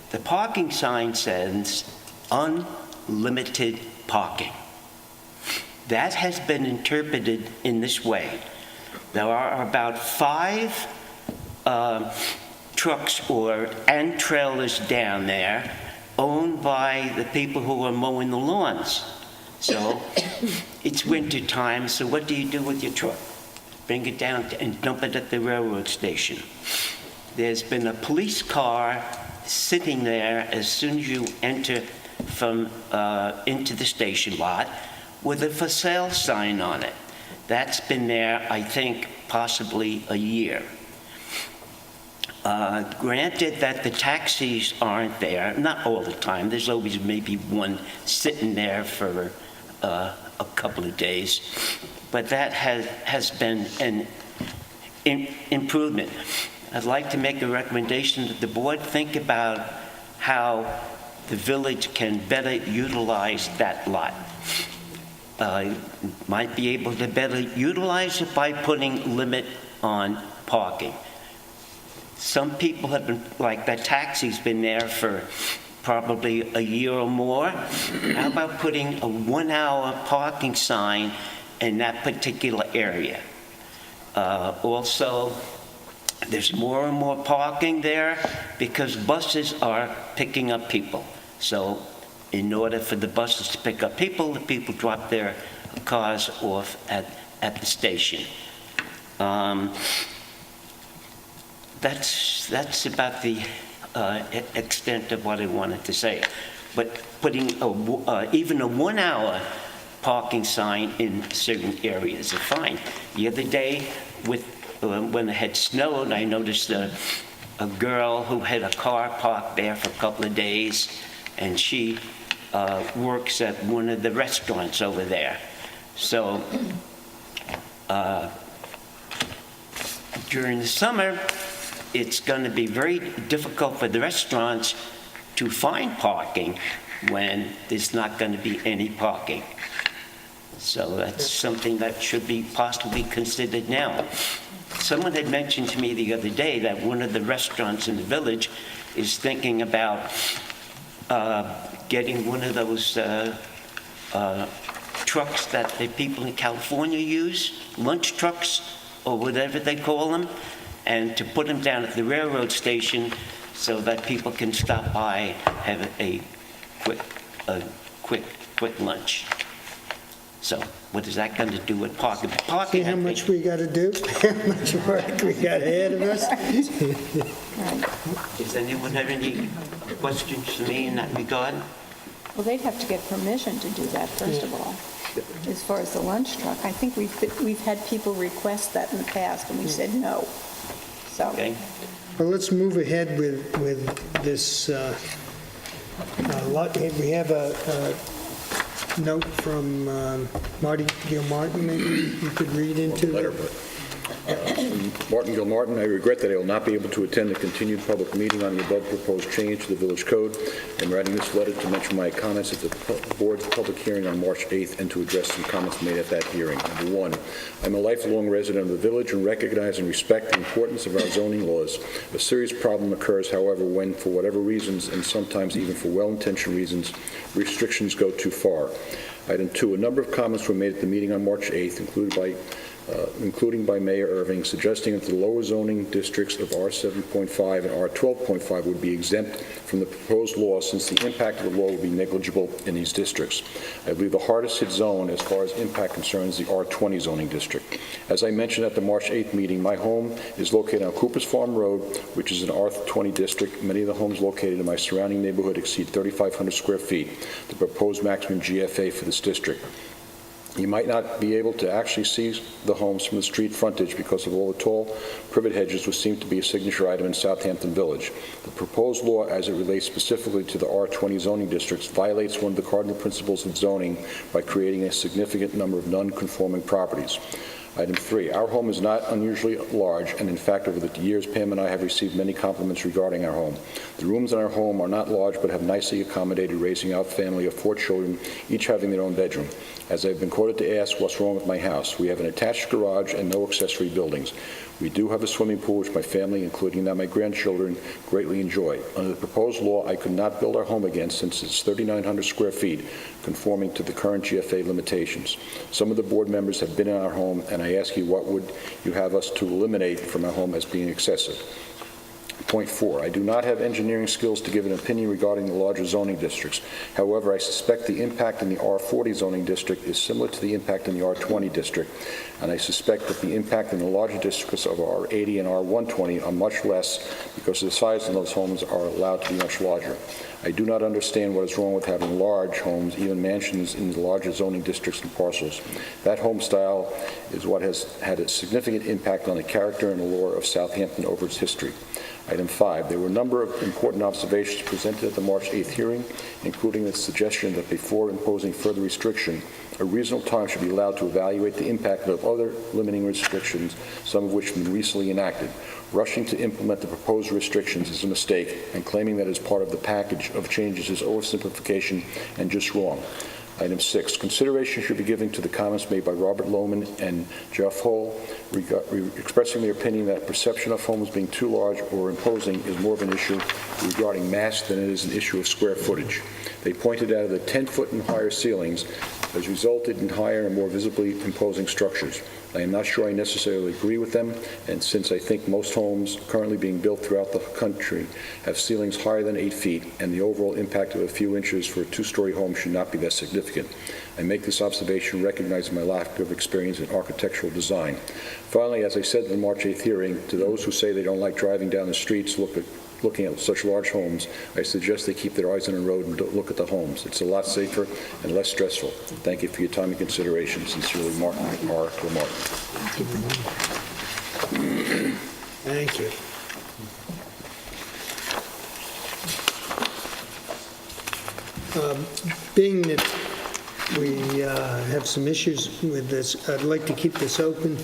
The parking sign says unlimited parking. That has been interpreted in this way. There are about 5 trucks and trailers down there owned by the people who are mowing the lawns. So it's winter time, so what do you do with your truck? Bring it down and dump it at the railroad station. There's been a police car sitting there as soon as you enter from into the station lot with a for sale sign on it. That's been there, I think, possibly a year. Granted that the taxis aren't there, not all the time, there's always maybe one sitting there for a couple of days, but that has been an improvement. I'd like to make a recommendation that the board think about how the village can better utilize that lot. Might be able to better utilize it by putting limit on parking. Some people have been, like that taxi's been there for probably a year or more. How about putting a 1-hour parking sign in that particular area? Also, there's more and more parking there because buses are picking up people. So in order for the buses to pick up people, the people drop their cars off at the station. That's about the extent of what I wanted to say. But putting even a 1-hour parking sign in certain areas is fine. The other day, when it had snowed, I noticed a girl who had a car parked there for a couple of days, and she works at one of the restaurants over there. So during the summer, it's going to be very difficult for the restaurants to find parking when there's not going to be any parking. So that's something that should be possibly considered now. Someone had mentioned to me the other day that one of the restaurants in the village is thinking about getting one of those trucks that the people in California use, lunch trucks, or whatever they call them, and to put them down at the railroad station so that people can stop by, have a quick lunch. So what is that going to do with parking? See Parking, how much we got to do? How much work we got ahead of us? does anyone have any questions for me in that regard? Well, they'd have to get permission to do that, first of all. As far as the lunch truck, I think we've had people request that in the past, and we said no. So, Okay. Well, let's move ahead with this lot. We have a note from Marty Gilmartin, maybe you could read into Letter, it. Martin Gilmartin, I regret that I will not be able to attend the continued public meeting on the above proposed change to the village code. I'm writing this letter to mention my comments at the board's public hearing on March 8th and to address some comments made at that hearing. Number one, I'm a lifelong resident of the village and recognize and respect the importance of our zoning laws. A serious problem occurs, however, when, for whatever reasons, and sometimes even for well-intentioned reasons, restrictions go too far. Item two, a number of comments were made at the meeting on March 8th, including by Mayor Irving, suggesting that the lower zoning districts of R7.5 and R12.5 would be exempt from the proposed law since the impact of the law would be negligible in these districts. I believe the hardest hit zone as far as impact concerns the R20 zoning district. As I mentioned at the March 8th meeting, my home is located on Cooper's Farm Road, which is an R20 district. Many of the homes located in my surrounding neighborhood exceed 3,500 square feet, the proposed maximum GFA for this district. You might not be able to actually see the homes from the street frontage because of all the tall privet hedges, which seem to be a signature item in Southampton Village. The proposed law, as it relates specifically to the R20 zoning districts, violates one of the cardinal principles of zoning by creating a significant number of non-conforming properties. Item three, our home is not unusually large, and in fact, over the years, Pam and I have received many compliments regarding our home. The rooms in our home are not large, but have nicely accommodated raising our family of 4 children, each having their own bedroom. As I've been quoted to ask, what's wrong with my house? We have an attached garage and no accessory buildings. We do have a swimming pool, which my family, including now my grandchildren, greatly enjoy. Under the proposed law, I could not build our home again since it's 3,900 square feet, conforming to the current GFA limitations. Some of the board members have been in our home, and I ask you, what would you have us to eliminate from our home as being excessive? Point 4, I do not have engineering skills to give an opinion regarding the larger zoning districts. However, I suspect the impact in the R40 zoning district is similar to the impact in the R20 district, and I suspect that the impact in the larger districts of R80 and R120 are much less because the size of those homes are allowed to be much larger. I do not understand what is wrong with having large homes, even mansions, in the larger zoning districts and parcels. That home style is what has had a significant impact on the character and the lore of Southampton over its history. Item 5, there were a number of important observations presented at the March 8th hearing, including the suggestion that before imposing further restriction, a reasonable time should be allowed to evaluate the impact of other limiting restrictions, some of which have been recently enacted. Rushing to implement the proposed restrictions is a mistake, and claiming that as part of the package of changes is oversimplification and just wrong. Item 6, consideration should be given to the comments made by Robert Lohman and Jeff Hull expressing their opinion that perception of homes being too large or imposing is more of an issue regarding mass than it is an issue of square footage. They pointed out that 10-foot and higher ceilings has resulted in higher and more visibly imposing structures. I am not sure I necessarily agree with them, and since I think most homes currently being built throughout the country have ceilings higher than 8 feet, and the overall impact of a few inches for a 2-story home should not be that significant. I make this observation recognizing my lack of experience in architectural design. Finally, as I said in the March 8th hearing, to those who say they don't like driving down the streets looking at such large homes, I suggest they keep their eyes on the road and look at the homes. It's a lot safer and less stressful. Thank you for your time and consideration. Sincerely, Martin R. Gilmartin. Thank you. Being that we have some issues with this, I'd like to keep this open,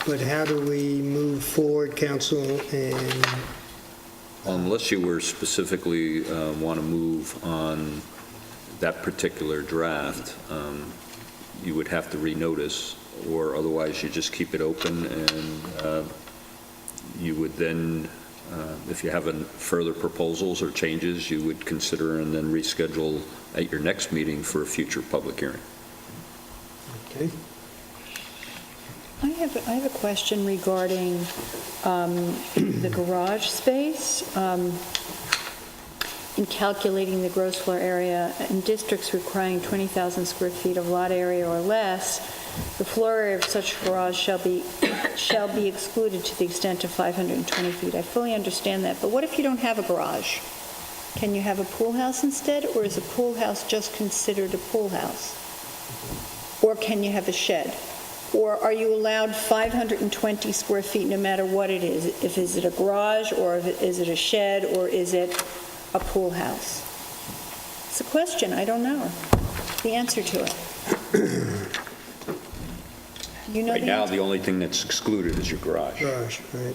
but how do we move forward, council, and... Unless you were specifically want to move on that particular draft, you would have to renotice, or otherwise you just keep it open, and you would then If you have further proposals or changes, you would consider and then reschedule at your next meeting for a future public hearing. Okay. I have a question regarding the garage space. In calculating the gross floor area in districts requiring 20,000 square feet of lot area or less, the floor area of such garage shall be excluded to the extent of 520 feet. I fully understand that, but what if you don't have a garage? Can you have a pool house instead, or is a pool house just considered a pool house? Or can you have a shed? Or are you allowed 520 square feet no matter what it is? Is it a garage, or is it a shed, or is it a pool house? It's a question, I don't know the answer to it. You know Right the now, answer? the only thing that's excluded is your garage. Garage, right.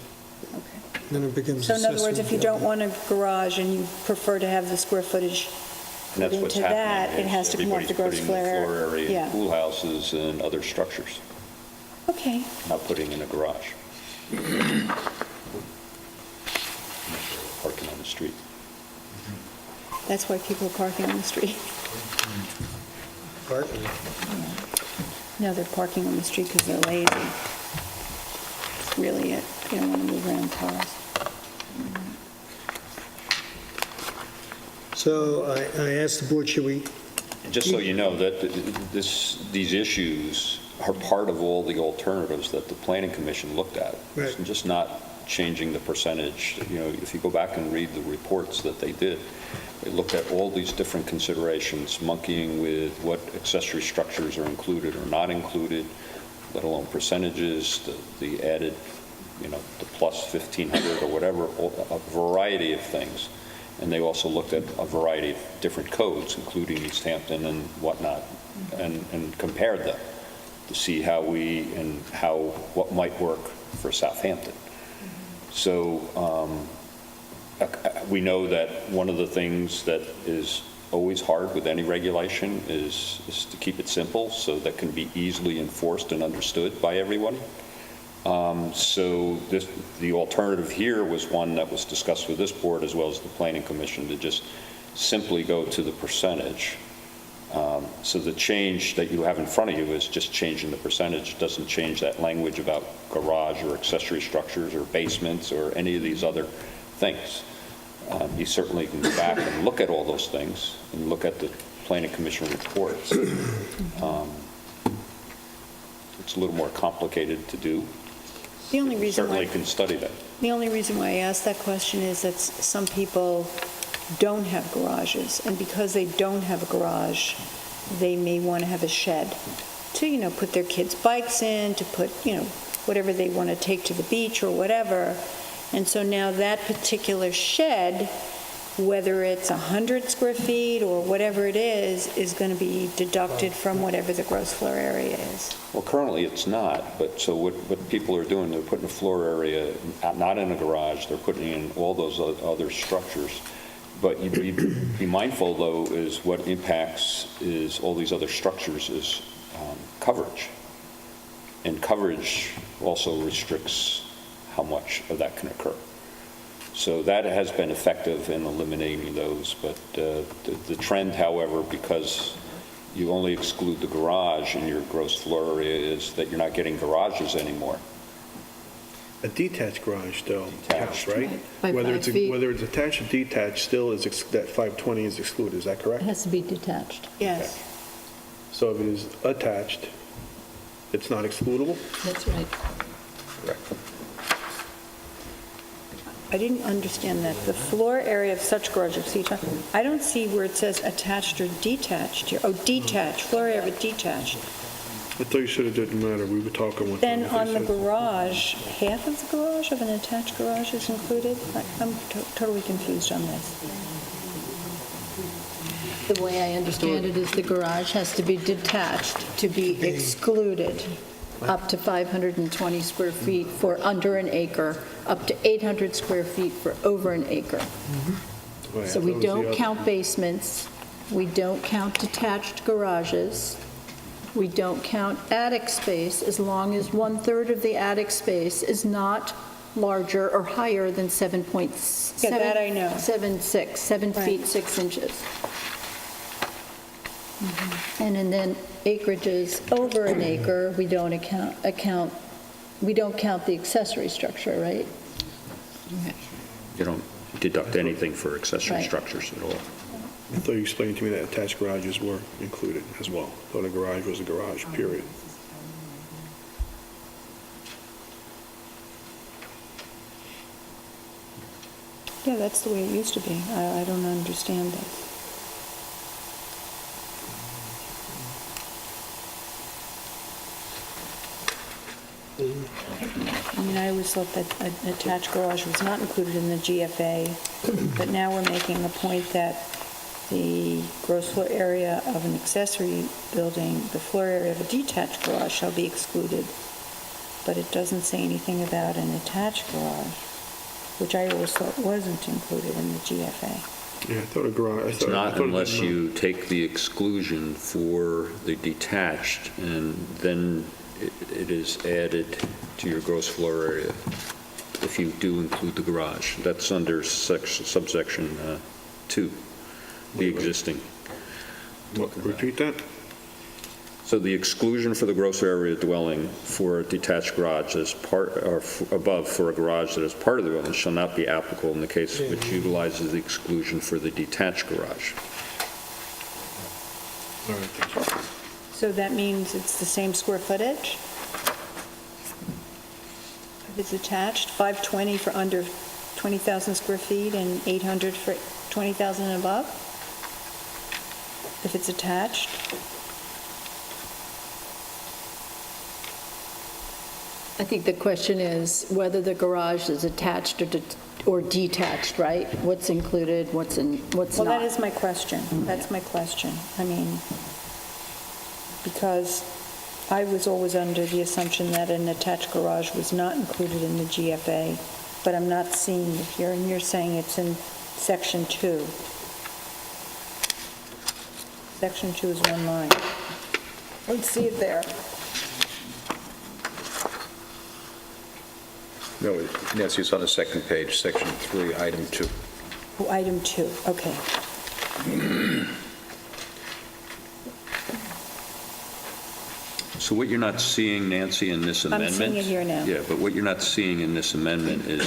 Okay. Then it becomes So in other words, accessory if you don't want a garage and you prefer to have the square footage And that's put what's into that, happening. it has to come off the gross Everybody's floor putting the floor area Yeah. in pool houses and other structures, Okay. not putting in a garage. Parking on the street. That's why people are parking on the street. Parking. No, they're parking on the street because they're lazy. That's really it. You don't want to move around cars. So I asked the board, should we, And just so you know, that these issues are part of all the alternatives that the Planning Commission looked at. Right. It's just not changing the percentage. You know, if you go back and read the reports that they did, they looked at all these different considerations, monkeying with what accessory structures are included or not included, let alone percentages, the added, you know, the plus 1,500 or whatever, a variety of things. And they also looked at a variety of different codes, including East Hampton and whatnot, and compared them to see what might work for Southampton. So we know that one of the things that is always hard with any regulation is to keep it simple so that can be easily enforced and understood by everyone. So the alternative here was one that was discussed with this board as well as the Planning Commission, to just simply go to the percentage. So the change that you have in front of you is just changing the percentage. It doesn't change that language about garage or accessory structures or basements or any of these other things. You certainly can go back and look at all those things and look at the Planning Commission reports. It's a little more complicated to do. The only reason Certainly why, can study that. the only reason why I asked that question is that some people don't have garages, and because they don't have a garage, they may want to have a shed to, you know, put their kids' bikes in, to put, you know, whatever they want to take to the beach or whatever. And so now that particular shed, whether it's 100 square feet or whatever it is going to be deducted from whatever the gross floor area is. Well, currently it's not, but so what people are doing, they're putting a floor area, not in a garage, they're putting in all those other structures. But you'd be mindful, though, is what impacts is all these other structures is coverage. And coverage also restricts how much of that can occur. So that has been effective in eliminating those. But the trend, however, because you only exclude the garage in your gross floor area, is that you're not getting garages anymore. A detached garage still counts, Detached. right? By Whether 5 it's feet. whether it's attached or detached, still is that 520 is excluded. Is that correct? It has to be detached. Yes. So if it is attached, it's not excludable? That's right. Correct. I didn't understand that. The floor area of such garage, I don't see where it says attached or detached here. Oh, detached, floor area of detached. I thought you said it didn't matter. We were talking with Then them. on the garage, half of the garage of an attached garage is included? I'm totally confused on this. The way I understand it is the garage has to be detached to be excluded up to 520 square feet for under an acre, up to 800 square feet for over an acre. Oh, yeah, So that we was the don't other- count basements, we don't count detached garages, we don't count attic space as long as 1/3 of the attic space is not larger or higher than 7.7. Yeah, that I know. 7 Right. feet 6 inches. And then acreages over an acre, we don't we don't count the accessory structure, right? You don't deduct anything for accessory Right. structures at all. I thought you explained to me that attached garages were included as well. I thought a garage was a garage, period. Yeah, that's the way it used to be. I don't understand that. I mean, I always thought that an attached garage was not included in the GFA, but now we're making a point that the gross floor area of an accessory building, the floor area of a detached garage shall be excluded, but it doesn't say anything about an attached garage, which I always thought wasn't included in the GFA. Yeah, I thought a garage. It's not unless you take the exclusion for the detached, and then it is added to your gross floor area if you do include the garage. That's under subsection 2, the existing. Repeat that? So the exclusion for the gross area dwelling for a detached garage as part, or above for a garage that is part of the dwelling shall not be applicable in the case which utilizes the exclusion for the detached garage. All right, thank you. So that means it's the same square footage? If it's attached, 520 for under 20,000 square feet and 800 for 20,000 and above? If it's attached? I think the question is whether the garage is attached or detached, right? What's included, what's not. Well, that is my question. That's my question. I mean, because I was always under the assumption that an attached garage was not included in the GFA, but I'm not seeing it here, and you're saying it's in section 2. Section 2 is one line. Let's see it there. No, Nancy, it's on the second page, section 3, item 2. Oh, item 2, okay. So what you're not seeing, Nancy, in this amendment... I'm seeing it here now. Yeah, but what you're not seeing in this amendment is,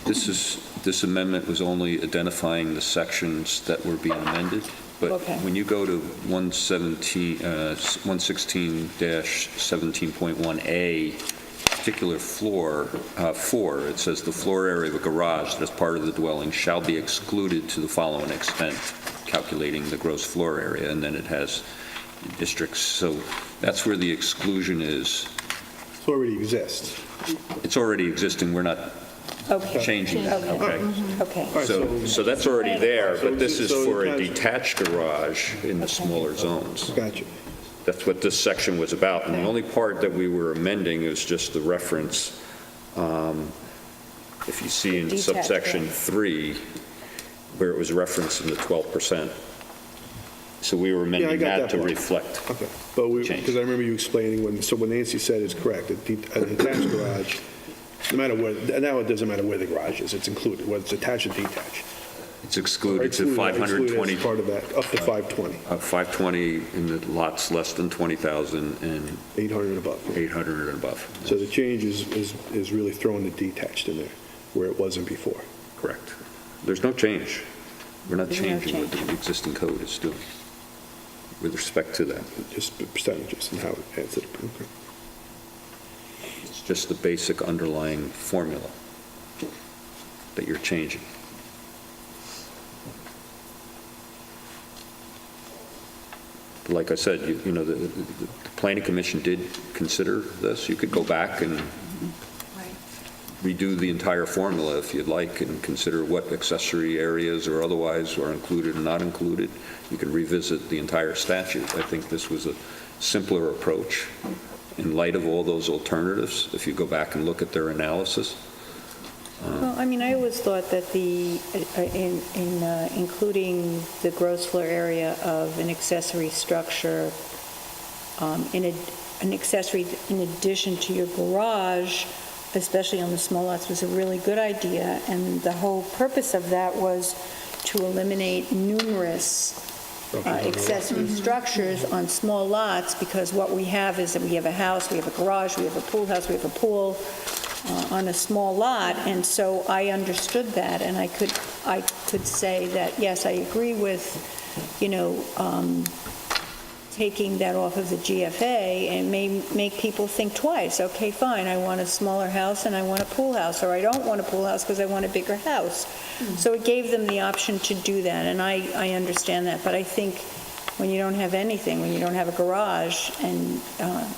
this amendment was only identifying the sections that were being amended. But Okay. when you go to 116-17.1A, particular floor, 4, it says the floor area of a garage that is part of the dwelling shall be excluded to the following extent, calculating the gross floor area, and then it has districts. So that's where the exclusion is. It already exists. It's already existing. We're not Okay. changing that. Okay. Okay. Okay. So that's already there, but this is So for it a has- detached garage in the smaller zones. Gotcha. That's what this section was about. And the only part that we were amending is just the reference, if you see in Detached, subsection right. 3, where it was referenced in the 12%. So we were Yeah, I amending got that that to part. reflect. Okay, but Change. because I remember you explaining when Nancy said is correct, an attached garage, no matter where, now it doesn't matter where the garage is, it's included, whether it's attached or detached. It's excluded to Excluded 520, as part of that, up to 520, 520 in the lots less than 20,000 and 800 and above. 800 and above. So the change is really throwing the detached in there, where it wasn't before. Correct. There's no change. We're not There's no changing what the existing code is doing with respect to that. Just the percentages and how it adds it. Okay. It's just the basic underlying formula that you're changing. But like I said, the Planning Commission did consider this. You could go back and redo the entire formula if you'd like and consider what accessory areas or otherwise are included and not included. You can revisit the entire statute. I think this was a simpler approach in light of all those alternatives, if you go back and look at their analysis. Well, I mean, I always thought that including the gross floor area of an accessory structure an accessory in addition to your garage, especially on the small lots, was a really good idea. And the whole purpose of that was to eliminate numerous accessory structures on small lots, because what we have is that we have a house, we have a garage, we have a pool house, we have a pool on a small lot. And so I understood that, and I could say that, yes, I agree with, taking that off of the GFA, and may make people think twice. Okay, fine, I want a smaller house and I want a pool house, or I don't want a pool house because I want a bigger house. So it gave them the option to do that, and I understand that. But I think when you don't have anything, when you don't have a garage, and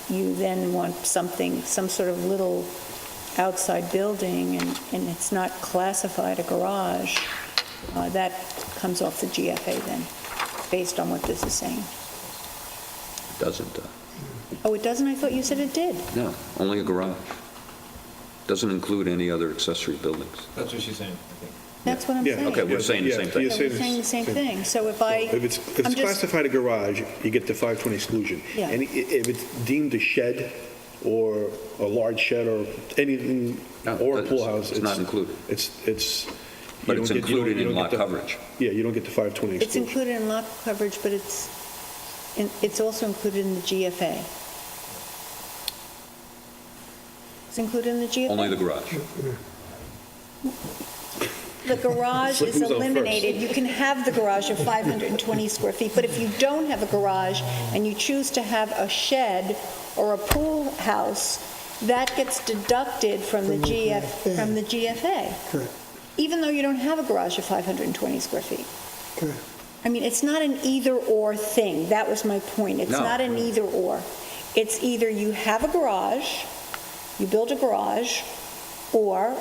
you then want some sort of little outside building, and it's not classified a garage, that comes off the GFA then, based on what this is saying. Doesn't. Oh, it doesn't? I thought you said it did. No, only a garage. Doesn't include any other accessory buildings. That's what she's saying, I think. That's what I'm saying. Okay, we're saying the same thing. Yeah, we're saying the same thing. So if If it's classified a garage, you get the 520 exclusion. Yeah. And if it's deemed a shed or a large shed or anything, or a pool house, it's not included. It's. But it's included in lot coverage. Yeah, you don't get the 520 it's exclusion. included in lot coverage, but it's also included in the GFA. It's included in the GFA? Only the garage. The garage is Who's on eliminated. You can have the garage of 520 square feet, but if you don't have a garage and you choose to have a shed or a pool house, that gets deducted from the GFA. Correct. Even though you don't have a garage of 520 square feet. Correct. I mean, it's not an either-or thing. That was my point. It's not an either-or. It's either you have a garage, you build a garage, or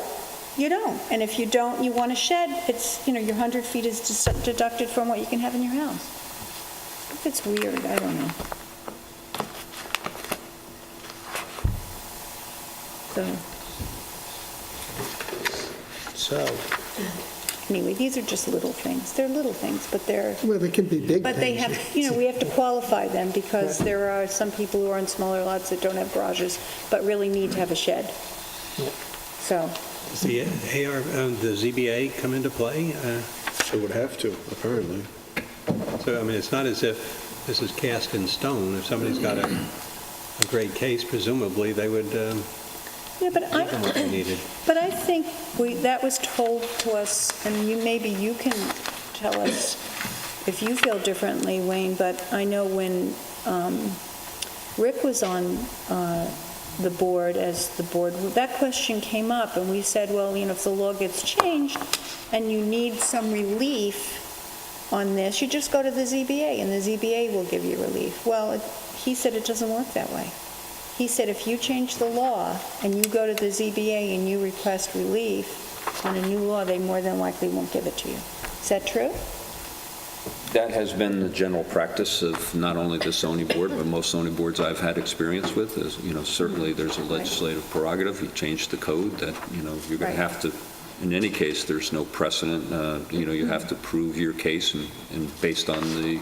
you don't. And if you don't, you want a shed, it's, your 100 feet is deducted from what you can have in your house. If it's weird, I don't know. So, anyway, these are just little things. They're little things, but they're... well, they can be big things. But they have, we have to qualify them, because there are some people who are on smaller lots that don't have garages, but really need to have a shed. So... Does the the ZBA come into play? It would have to, apparently. So, I mean, it's not as if this is cast in stone. If somebody's got a great case, presumably they would Yeah, but give them what they needed. But I think that was told to us, and maybe you can tell us if you feel differently, Wayne, but I know when Rick was on the board, that question came up, and we said, well, if the law gets changed and you need some relief on this, you just go to the ZBA, and the ZBA will give you relief. Well, he said it doesn't work that way. He said if you change the law and you go to the ZBA and you request relief on a new law, they more than likely won't give it to you. Is that true? That has been the general practice of not only the zoning board, but most zoning boards I've had experience with. Is, certainly there's a legislative prerogative. You change the code that, you're going to have to, in any case, there's no precedent. You have to prove your case and based on the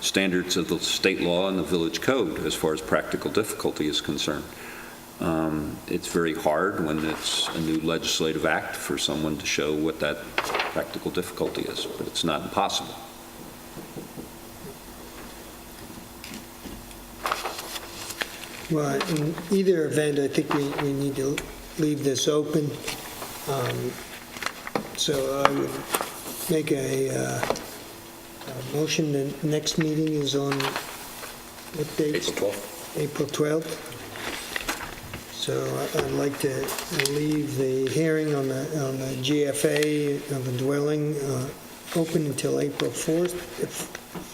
standards of the state law and the village code as far as practical difficulty is concerned. It's very hard when it's a new legislative act for someone to show what that practical difficulty is, but it's not impossible. Well, in either event, I think we need to leave this open. So I would make a motion. The next meeting is on what date? April 12th. April 12th. So I'd like to leave the hearing on the GFA of the dwelling open until April 4th.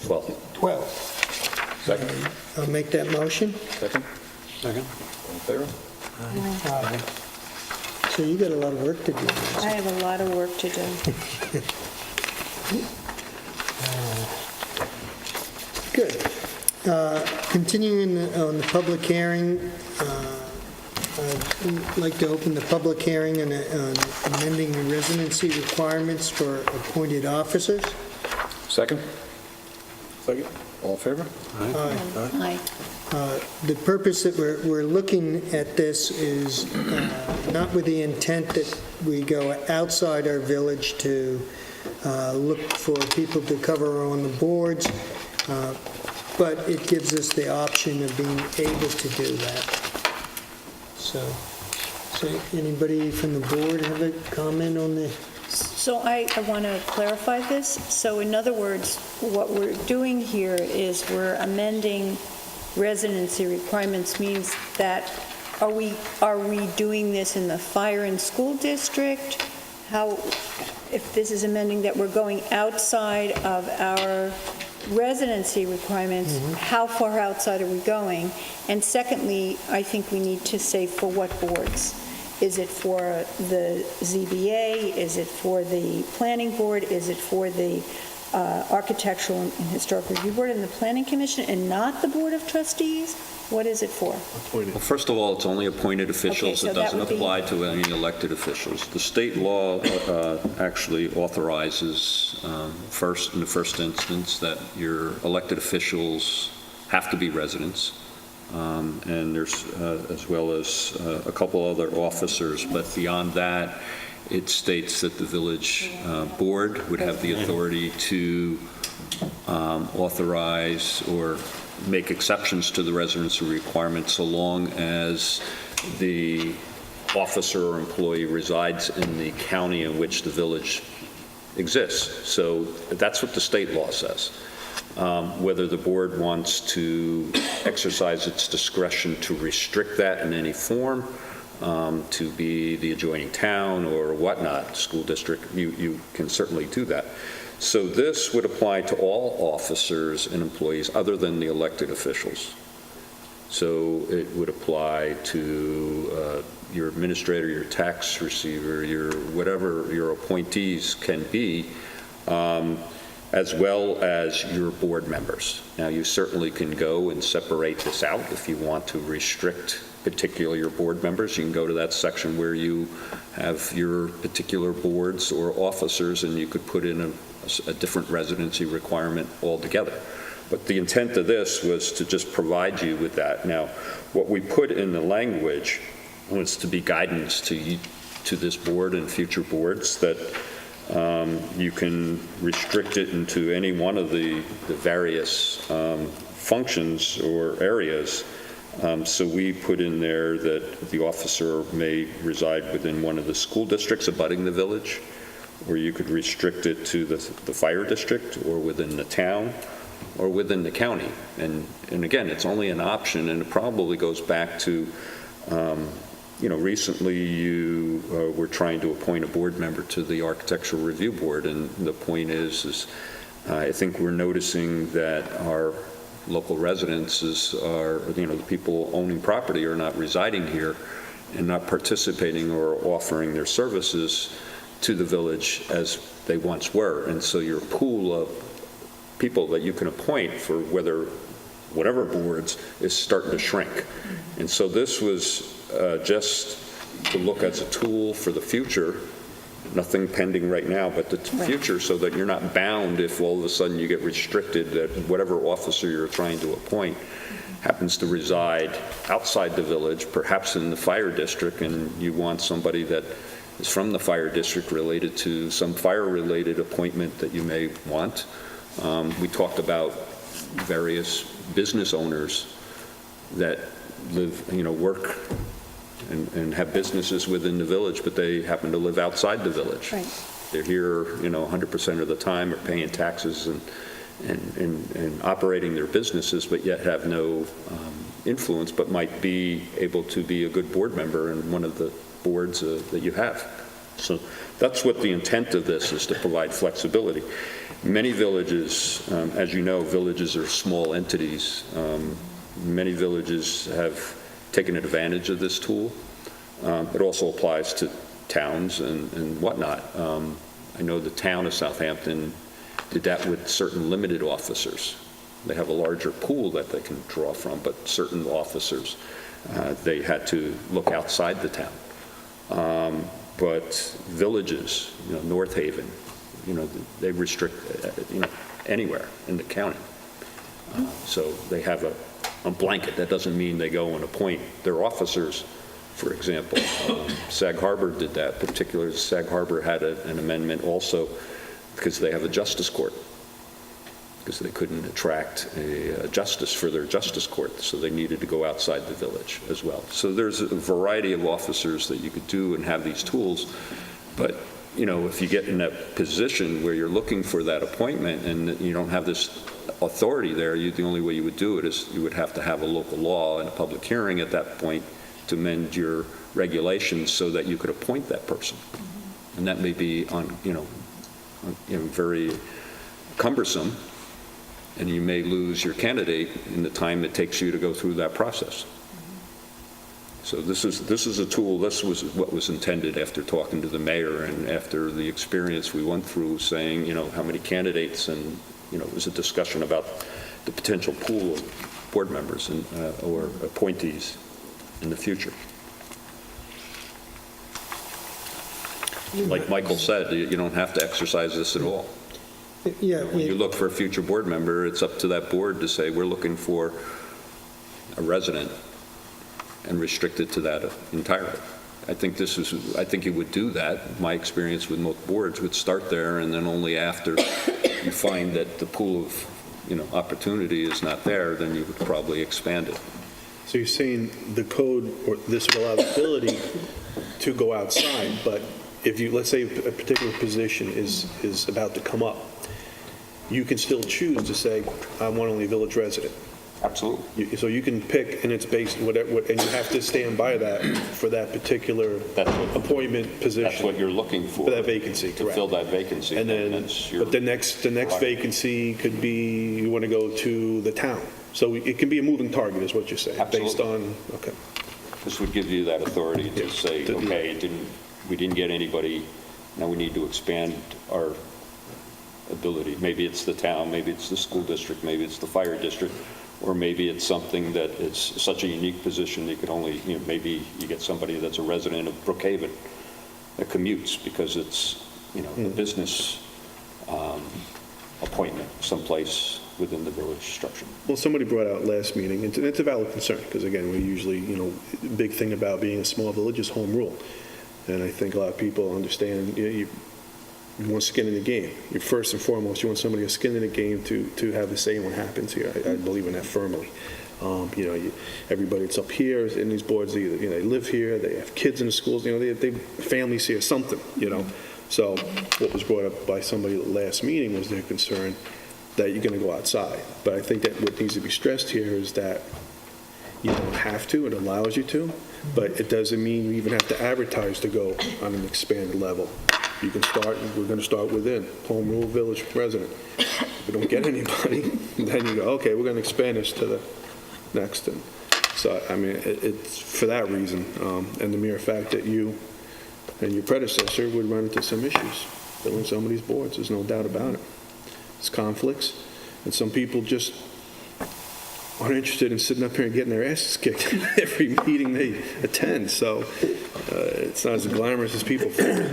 12th. Second. I'll make that motion. Second. Second. All in favor? Aye. So you got a lot of work to do. I have a lot of work to do. Good. Continuing on the public hearing, I'd like to open the public hearing on amending the residency requirements for appointed officers. Second. Second. All in favor? Aye. The purpose that we're looking at this is not with the intent that we go outside our village to look for people to cover on the boards, but it gives us the option of being able to do that. So anybody from the board have a comment on the? So I want to clarify this. So in other words, what we're doing here is we're amending residency requirements means that, are we doing this in the fire and school district? How, if this is amending that we're going outside of our residency requirements, how far outside are we going? And secondly, I think we need to say for what boards. Is it for the ZBA? Is it for the planning board? Is it for the Architectural and Historic Review Board and the Planning Commission and not the Board of Trustees? What is it for? Well, first of all, it's only appointed officials. Okay, so it doesn't that would be- apply to any elected officials. The state law actually authorizes, in the first instance, that your elected officials have to be residents. And there's, as well as a couple other officers, but beyond that, it states that the village board would have the authority to authorize or make exceptions to the residency requirement so long as the officer or employee resides in the county in which the village exists. So that's what the state law says. Whether the board wants to exercise its discretion to restrict that in any form, to be the adjoining town or whatnot, school district, you can certainly do that. So this would apply to all officers and employees other than the elected officials. So it would apply to your administrator, your tax receiver, your whatever your appointees can be, as well as your board members. Now, you certainly can go and separate this out if you want to restrict particularly your board members. You can go to that section where you have your particular boards or officers, and you could put in a different residency requirement altogether. But the intent of this was to just provide you with that. Now, what we put in the language was to be guidance to this board and future boards that you can restrict it into any one of the various functions or areas. So we put in there that the officer may reside within one of the school districts abutting the village, or you could restrict it to the fire district or within the town or within the county. And again, it's only an option, and it probably goes back to recently you were trying to appoint a board member to the Architectural Review Board, and the point is I think we're noticing that our local residents are, the people owning property are not residing here and not participating or offering their services to the village as they once were. And so your pool of people that you can appoint for whatever boards is starting to shrink. And so this was just to look as a tool for the future, nothing pending right now, but the future, so that you're not bound if all of a sudden you get restricted that whatever officer you're trying to appoint happens to reside outside the village, perhaps in the fire district, and you want somebody that is from the fire district related to some fire-related appointment that you may want. We talked about various business owners that live, work and have businesses within the village, but they happen to live outside the village. Right. They're here, 100% of the time, are paying taxes and operating their businesses, but yet have no influence, but might be able to be a good board member in one of the boards that you have. So that's what the intent of this is, to provide flexibility. Many villages, as you know, villages are small entities. Many villages have taken advantage of this tool. It also applies to towns and whatnot. I know the town of Southampton did that with certain limited officers. They have a larger pool that they can draw from, but certain officers, they had to look outside the town. But villages, North Haven, they restrict, anywhere in the county. So they have a blanket. That doesn't mean they go and appoint their officers, for example. Sag Harbor did that. Particularly, Sag Harbor had an amendment also because they have a justice court, because they couldn't attract a justice for their justice court, so they needed to go outside the village as well. So there's a variety of officers that you could do and have these tools, but if you get in that position where you're looking for that appointment and you don't have this authority there, the only way you would do it is you would have to have a local law and a public hearing at that point to amend your regulations so that you could appoint that person. And that may be very cumbersome, and you may lose your candidate in the time it takes you to go through that process. So this is a tool. This was what was intended after talking to the mayor and after the experience we went through, saying, how many candidates, and it was a discussion about the potential pool of board members and or appointees in the future. Like Michael said, you don't have to exercise this at all. Yeah. When you look for a future board member, it's up to that board to say, we're looking for a resident, and restrict it to that entirely. I think you would do that. My experience with most boards would start there, and then only after you find that the pool of opportunity is not there, then you would probably expand it. So you're saying the code, or this would allow the ability to go outside, but if let's say a particular position is about to come up, you can still choose to say, I want only a village resident. Absolutely. So you can pick, and it's based, and you have to stand by that for that particular appointment position. That's what you're looking for. For that vacancy, to correct. fill that vacancy. And then, but the next vacancy could be, you want to go to the town. So it can be a moving target, is what you're saying. Absolutely. Based on, okay. This would give you that authority to say, okay, we didn't get anybody, now we need to expand our ability. Maybe it's the town, maybe it's the school district, maybe it's the fire district, or maybe it's something that is such a unique position you could only, maybe you get somebody that's a resident of Brookhaven that commutes because it's, a business appointment someplace within the village structure. Well, somebody brought out last meeting, and it's a valid concern, because again, we usually, big thing about being a small village is home rule. And I think a lot of people understand, you want skin in the game. You first and foremost, you want somebody with skin in the game to have a say in what happens here. I believe in that firmly. Everybody that's up here in these boards, either they live here, they have kids in the schools, they families here, something, So what was brought up by somebody at the last meeting was their concern that you're going to go outside. But I think that what needs to be stressed here is that you don't have to, it allows you to, but it doesn't mean you even have to advertise to go on an expanded level. You can start, we're going to start within, home rule village resident. If we don't get anybody, then you go, okay, we're going to expand this to the next. And so, it's for that reason, and the mere fact that you and your predecessor would run into some issues filling some of these boards, there's no doubt about it. It's conflicts, and some people just aren't interested in sitting up here and getting their asses kicked every meeting they attend. So it's not as glamorous as people think.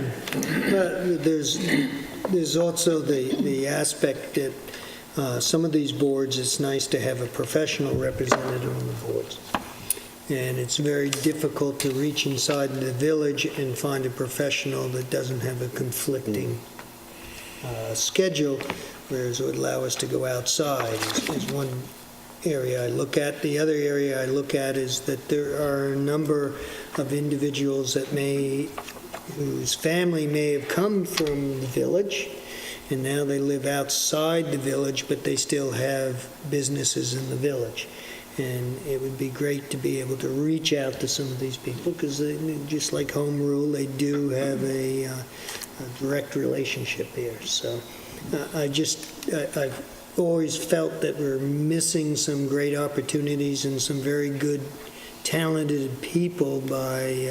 But there's also the aspect that some of these boards, it's nice to have a professional representative on the boards. And it's very difficult to reach inside the village and find a professional that doesn't have a conflicting schedule, whereas it would allow us to go outside is one area I look at. The other area I look at is that there are a number of individuals whose family may have come from the village, and now they live outside the village, but they still have businesses in the village. And it would be great to be able to reach out to some of these people, because just like home rule, they do have a direct relationship here. So I've always felt that we're missing some great opportunities and some very good, talented people by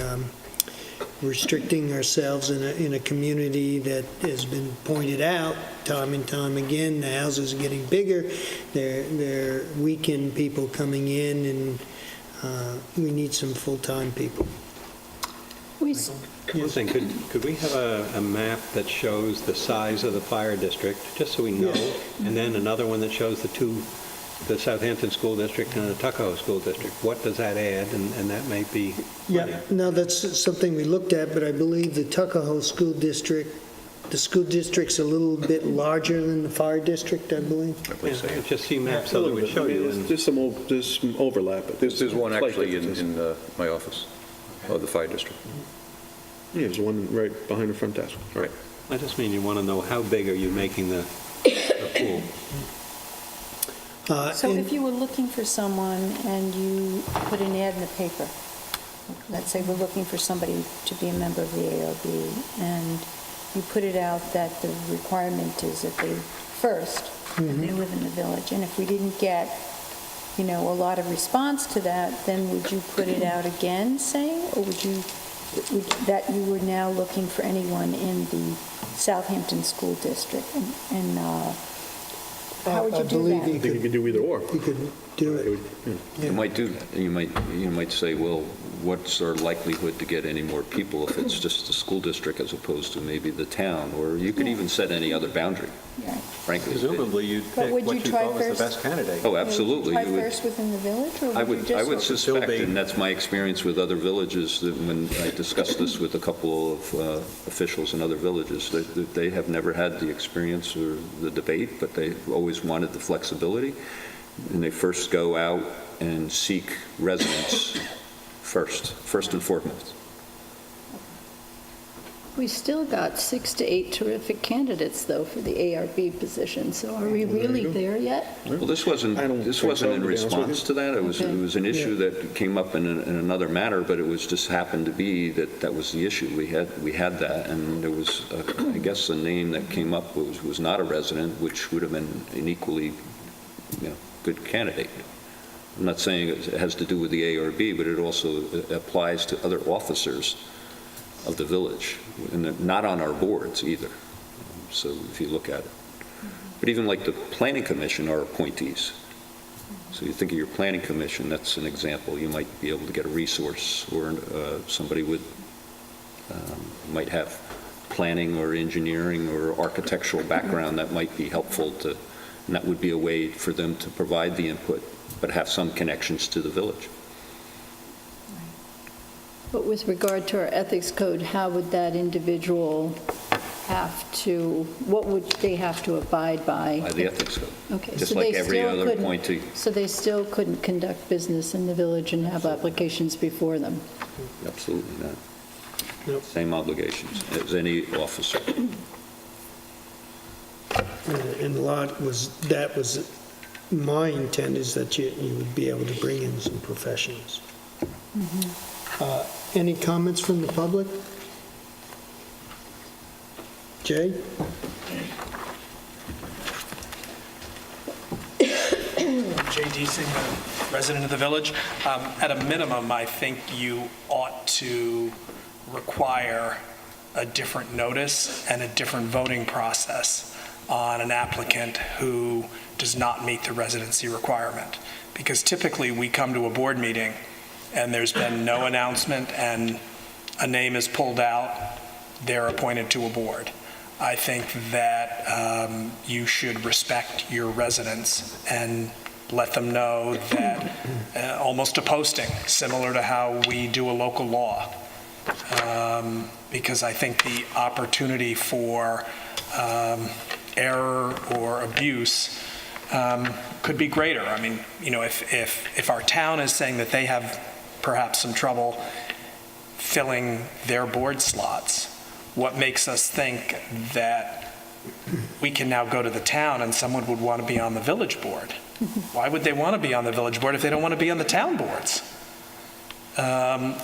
restricting ourselves in a community that has been pointed out time and time again. The houses are getting bigger. They're weekend people coming in, and we need some full-time people. One thing, could we have a map that shows the size of the fire district, just so we know, and then another one that shows the two the Southampton School District and the Tuckahoe School District. What does that add? And that may be Yeah, no, that's something we looked at, but I believe the Tuckahoe School District, the school district's a little bit larger than the fire district, I believe. Yeah, just see maps so that would show you. And There's some overlap. but There's one slight actually differences. in my office of the fire district. Yeah, there's one right behind the front desk. Right. I just mean you want to know how big are you making the pool? So if you were looking for someone and you put an ad in the paper, let's say we're looking for somebody to be a member of the ARB, and you put it out that the requirement is that they live in the village, and if we didn't get, a lot of response to that, then would you put it out again saying, or that you were now looking for anyone in the Southampton School District, and how would you do that? I think you can do either or. You could do it. You might do that. You might say, well, what's our likelihood to get any more people if it's just the school district as opposed to maybe the town? Or you could even set any other boundary, frankly. Presumably, you'd But pick would what you you try thought was the first? best candidate. Oh, absolutely. Try You would- first within the village, or I would you would just... suspect, and that's my experience with other villages, that when I discussed this with a couple of officials in other villages, that they have never had the experience or the debate, but they've always wanted the flexibility, and they first go out and seek residents first and foremost. We still got 6 to 8 terrific candidates, though, for the ARB position, so are we really there yet? Well, this wasn't I don't in think so, to be honest with response you. to that. It was an issue that came up in another matter, but it was just happened to be that was the issue. We had that, and there was, I guess, the name that came up was not a resident, which would have been an equally, good candidate. I'm not saying it has to do with the ARB, but it also applies to other officers of the village, and they're not on our boards either. So if you look at it. But even like the planning commission are appointees. So you think of your planning commission, that's an example. You might be able to get a resource, or somebody might have planning or engineering or architectural background that might be helpful to, and that would be a way for them to provide the input, but have some connections to the village. But with regard to our ethics code, how would that individual what would they have to abide by? By the ethics code. Okay, Just so like they every still other couldn't- appointee. So they still couldn't conduct business in the village and have applications before them? Absolutely not. Nope. Same obligations as any officer. And that was my intent, is that you would be able to bring in some professionals. Any comments from the public? Jay? Jay Deasing, a resident of the village. At a minimum, I think you ought to require a different notice and a different voting process on an applicant who does not meet the residency requirement. Because typically, we come to a board meeting and there's been no announcement and a name is pulled out, they're appointed to a board. I think that you should respect your residents and let them know that almost a posting, similar to how we do a local law. Because I think the opportunity for error or abuse could be greater. I mean, if our town is saying that they have perhaps some trouble filling their board slots, what makes us think that we can now go to the town and someone would want to be on the village board? Why would they want to be on the village board if they don't want to be on the town boards?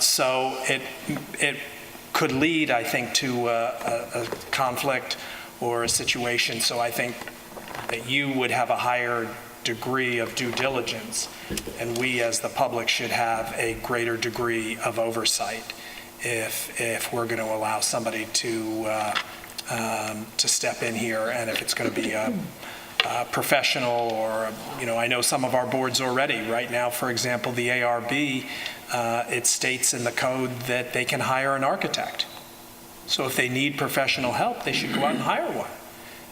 So it could lead, I think, to a conflict or a situation. So I think that you would have a higher degree of due diligence, and we as the public should have a greater degree of oversight if we're going to allow somebody to step in here, and if it's going to be a professional or, I know some of our boards already. Right now, for example, the ARB, it states in the code that they can hire an architect. So if they need professional help, they should go out and hire one.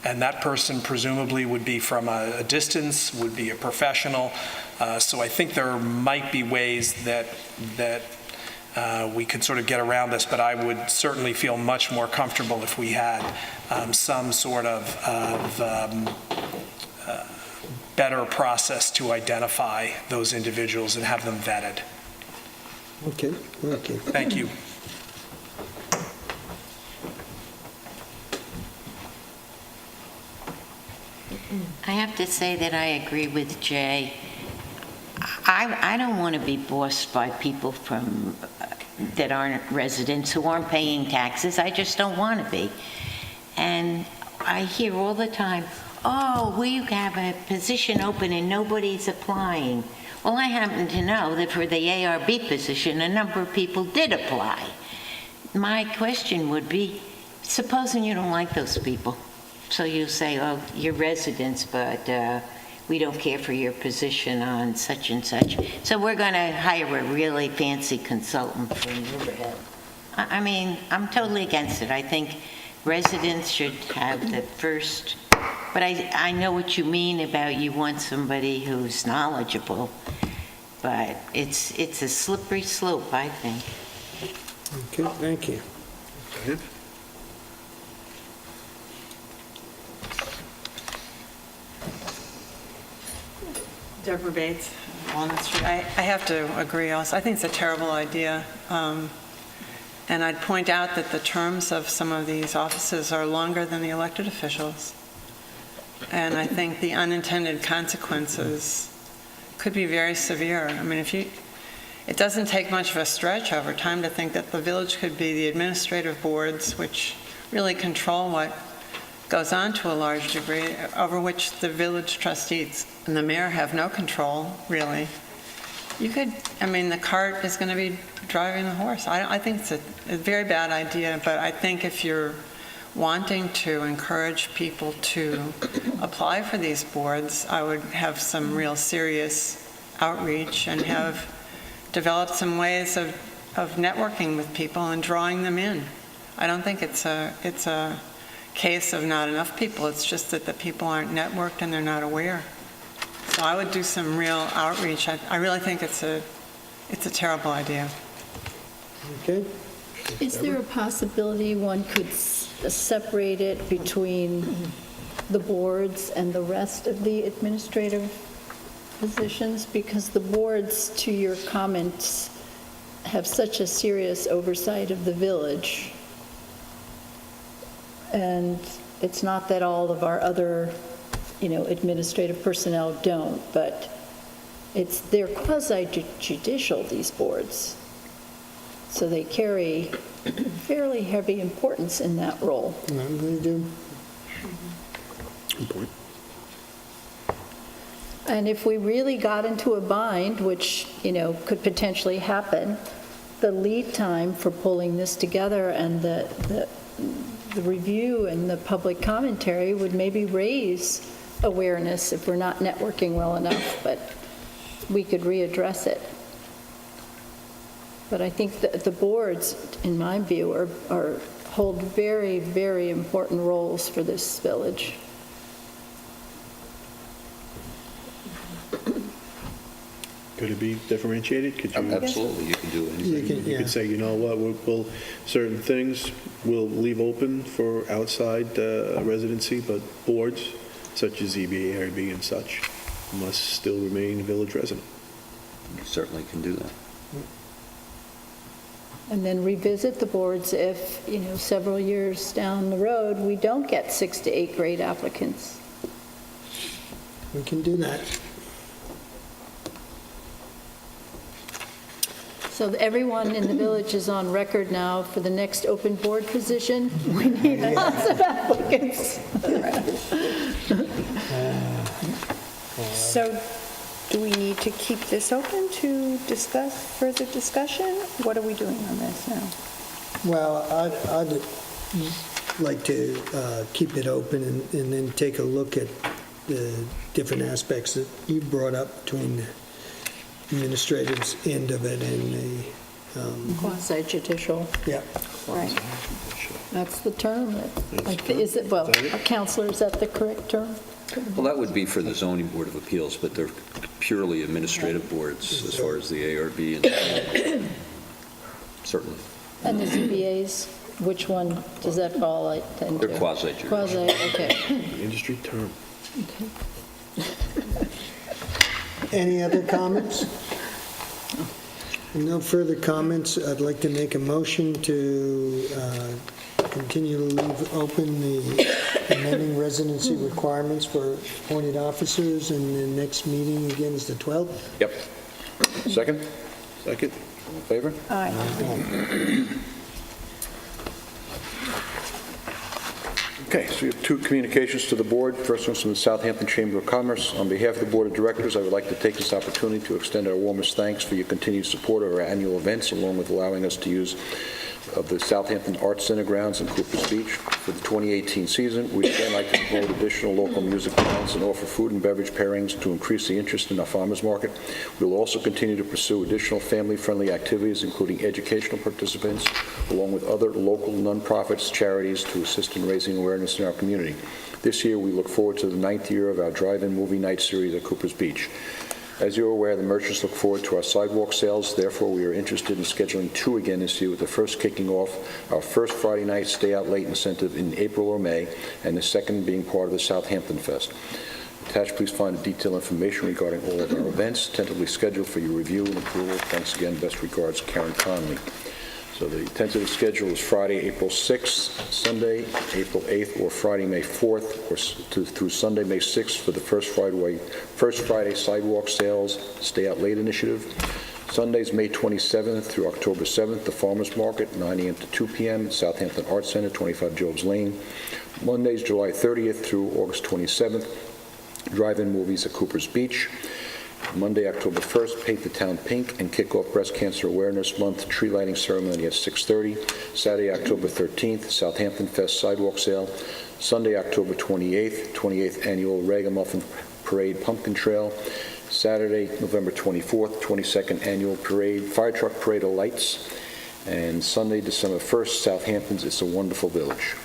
and that person presumably would be from a distance, would be a professional. So I think there might be ways that we could sort of get around this, but I would certainly feel much more comfortable if we had some sort of better process to identify those individuals and have them vetted. Okay, okay. Thank you. I have to say that I agree with Jay. I don't want to be bossed by people that aren't residents, who aren't paying taxes. I just don't want to be. And I hear all the time, oh, we have a position open and nobody's applying. Well, I happen to know that for the ARB position, a number of people did apply. My question would be, supposing you don't like those people, so you say, oh, you're residents, but we don't care for your position on such and such, so we're going to hire a really fancy consultant for neighborhood. I mean, I'm totally against it. I think residents should have the first, but I know what you mean about you want somebody who's knowledgeable, but it's a slippery slope, I think. Okay, thank you. Okay. Deborah Bates, Walnut Street. I have to agree also. I think it's a terrible idea. And I'd point out that the terms of some of these offices are longer than the elected officials. And I think the unintended consequences could be very severe. I mean, it doesn't take much of a stretch over time to think that the village could be the administrative boards, which really control what goes on to a large degree, over which the village trustees and the mayor have no control, really. You could, I mean, the cart is going to be driving the horse. I think it's a very bad idea, but I think if you're wanting to encourage people to apply for these boards, I would have some real serious outreach and have developed some ways of networking with people and drawing them in. I don't think it's a case of not enough people. It's just that the people aren't networked and they're not aware. So I would do some real outreach. I really think it's a terrible idea. Okay. Is there a possibility one could separate it between the boards and the rest of the administrative positions? Because the boards, to your comments, have such a serious oversight of the village. And it's not that all of our other, administrative personnel don't, but they're quasi-judicial, these boards. So they carry fairly heavy importance in that role. They do. Good point. And if we really got into a bind, which, could potentially happen, the lead time for pulling this together and the review and the public commentary would maybe raise awareness if we're not networking well enough, but we could readdress it. But I think that the boards, in my view, hold very, very important roles for this village. Could it be differentiated? Could you? Absolutely, you can do anything. You could say, you know what, certain things we'll leave open for outside residency, but boards such as ZBA, ARB, and such must still remain village resident. You certainly can do that. And then revisit the boards if, several years down the road, we don't get 6 to 8 grade applicants. We can do that. So everyone in the village is on record now for the next open board position. We need lots of applicants. So do we need to keep this open to discuss further discussion? What are we doing on this now? Well, I'd like to keep it open and then take a look at the different aspects that you brought up between the administrative's end of it and Quasi judicial, Yeah. Right. that's the term. Is it, well, counselor, is that the correct term? Well, that would be for the zoning board of appeals, but they're purely administrative boards as far as the ARB and certainly. And the ZBAs, which one does that fall into? They're quasi-judicial. Quasi, okay. Industry term. Any other comments? No further comments. I'd like to make a motion to continue to leave open the amending residency requirements for appointed officers, and the next meeting again is the 12th. Yep. Second? Second. All in favor? Aye. Okay, so we have two communications to the board. First one's from the Southampton Chamber of Commerce. On behalf of the Board of Directors, I would like to take this opportunity to extend our warmest thanks for your continued support of our annual events, along with allowing us to use of the Southampton Arts Center grounds in Coopers Beach. For the 2018 season, we'd again like to promote additional local music bands and offer food and beverage pairings to increase the interest in our farmers market. We will also continue to pursue additional family-friendly activities, including educational participants, along with other local nonprofits, charities, to assist in raising awareness in our community. This year, we look forward to the 9th year of our drive-in movie night series at Coopers Beach. As you're aware, the merchants look forward to our sidewalk sales. Therefore, we are interested in scheduling 2 again this year, with the first kicking off our first Friday night Stay Out Late incentive in April or May, and the second being part of the Southampton Fest. Attached, please find detailed information regarding all of our events, tentatively scheduled for your review and approval. Thanks again. Best regards, Karen Conley. So the tentative schedule is Friday, April 6th, Sunday, April 8th, or Friday, May 4th, or through Sunday, May 6th for the First Friday Sidewalk Sales Stay Out Late Initiative. Sundays, May 27th through October 7th, the Farmers Market, 9 a.m. to 2 p.m. at Southampton Arts Center, 25 Jobs Lane. Mondays, July 30th through August 27th, drive-in movies at Coopers Beach. Monday, October 1st, Paint the Town Pink and kick off Breast Cancer Awareness Month tree lighting ceremony at 6:30. Saturday, October 13th, Southampton Fest Sidewalk Sale. Sunday, October 28th Annual Ragamuffin Parade Pumpkin Trail. Saturday, November 24th, 22nd Annual Parade Fire Truck Parade of Lights. And Sunday, December 1st, Southampton's It's a Wonderful Village.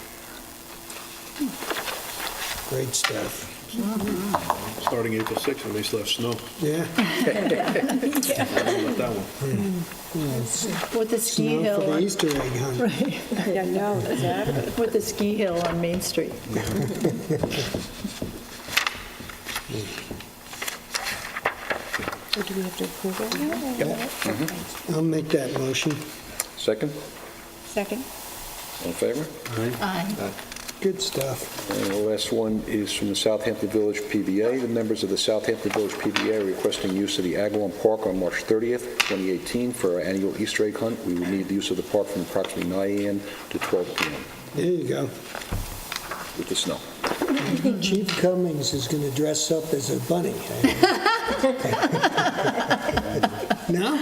Great stuff. Starting April 6th, and they still have snow. Yeah. About that one. With the ski Snow hill. for the on- Easter egg hunt. Right. Yeah, no, exactly. With the ski hill on Main Street. So do we have to approve it? I'll make that motion. Second? Second? All in favor? Aye. Good stuff. And the last one is from the Southampton Village PBA. The members of the Southampton Village PBA are requesting use of the Agawam Park on March 30th, 2018 for our annual Easter egg hunt. We will need the use of the park from approximately 9 a.m. to 12 p.m. There you go. with the snow. Chief Cummings is going to dress up as a bunny. No?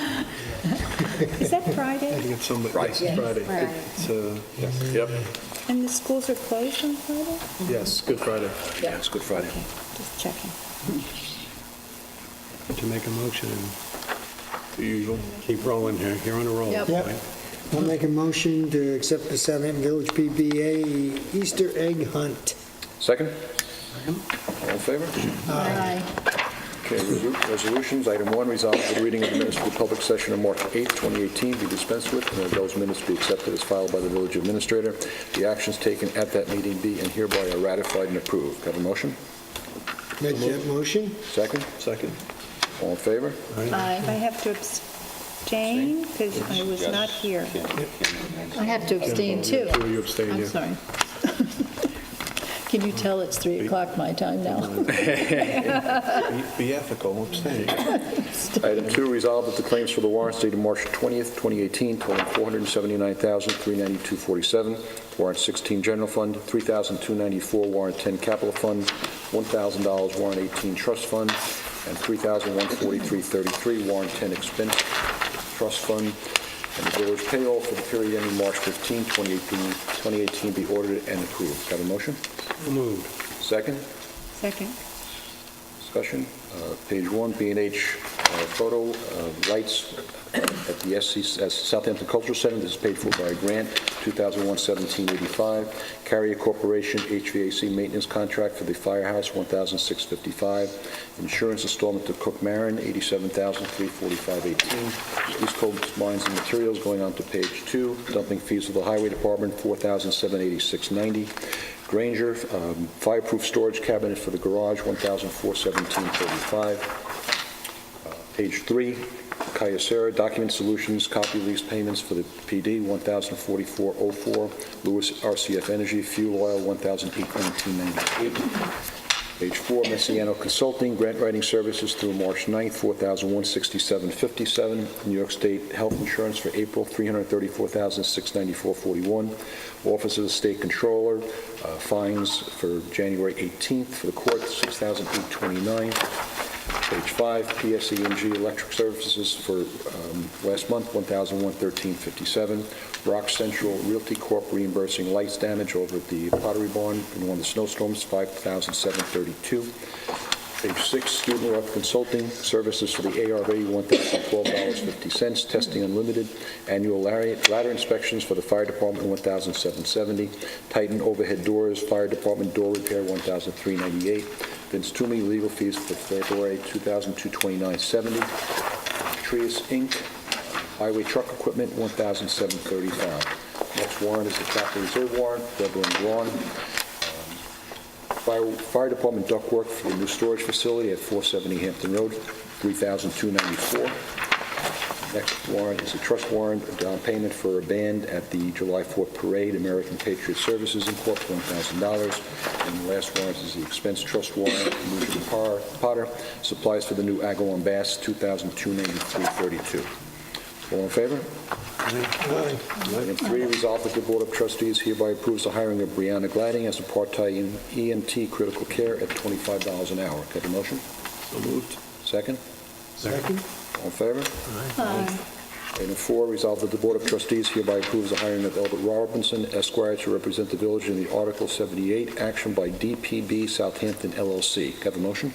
Is that Friday? I think it's somebody, Right. it's Yes. Friday. Friday. It's, yep, And the schools are closed on Friday? yes, Good Friday. Yeah, it's Good Friday. Okay, just checking. To make a motion and The usual. keep rolling here. You're on a roll. Yep. Yep. right? I'll make a motion to accept the Southampton Village PBA Easter egg hunt. Second? All in favor? Aye. Okay, resolutions. Item 1, resolve that the reading of the minutes for the public session of March 8, 2018 be dispensed with, and that those minutes be accepted as filed by the village administrator. The actions taken at that meeting be and hereby are ratified and approved. Have a motion? Make that motion? Second? Second. All in favor? Aye. I have to abstain because I was not here. I have to abstain too. You abstain, I'm yeah. sorry. Can you tell it's 3 o'clock my time now? Be ethical, abstain. Item 2, resolve that the claims for the warrants dated March 20th, 2018 totaling $479,392.47. Warrant 16 General Fund, $3,294 Warrant 10 Capital Fund, $1,000 Warrant 18 Trust Fund, and $3,143.33 Warrant 10 Expense Trust Fund. And the village payroll for the period ending March 15, 2018 be ordered and approved. Have a motion? Moved. Second? Second. Discussion. Page 1, B&H photo lights at the Southampton Cultural Center. This is paid for by a grant, 2001-1785. Carrier Corporation HVAC maintenance contract for the firehouse, $1,655. Insurance installment to Cook Marin, $87,345.18. East Coast Mines and Materials, going on to page 2. Dumping fees for the Highway Department, $4,786.90. Granger, fireproof storage cabinet for the garage, $1,417.35. Page 3, Kyocera, Document Solutions, copy lease payments for the PD, $1,044.04. Lewis RCF Energy, fuel oil, $1,819.98. Page 4, Messiano Consulting, grant writing services through March 9th, $4,167.57. New York State Health Insurance for April, $334,694.41. Office of the State Controller, fines for January 18th for the court, $6,829. Page 5, PSE&G Electric Services for last month, $1,113.57. Rock Central Realty Corp. reimbursing lights damage over at the Pottery Barn in one of the snowstorms, $5,732. Page 6, Student Rep Consulting Services for the ARV, $1,012.50. Testing Unlimited, annual ladder inspections for the Fire Department, $1,770. Titan Overhead Doors, Fire Department door repair, $1,398. Vince Toomey, legal fees for February, $2,229.70. Trius Inc., highway truck equipment, $1,735. Next warrant is the capital reserve warrant, Deborah and Braun. Fire Department ductwork for the new storage facility at 470 Hampton Road, $3,294. Next warrant is a trust warrant, a down payment for a band at the July 4th parade, American Patriot Services, Inc., $1,000. And the last warrant is the expense trust warrant, Nugent Potter, supplies for the new Agawam Bass, $2,293.32. All in favor? Item 3, resolved that the Board of Trustees hereby approves the hiring of Brianna Gladding as a part-time EMT critical care at $25 an hour. Can I have a motion? So moved. Second? Second? All in favor? Aye. Item 4, resolved that the Board of Trustees hereby approves the hiring of Albert Robinson, Esquire, to represent the village in the Article 78 action by DPB Southampton LLC. Can I have a motion?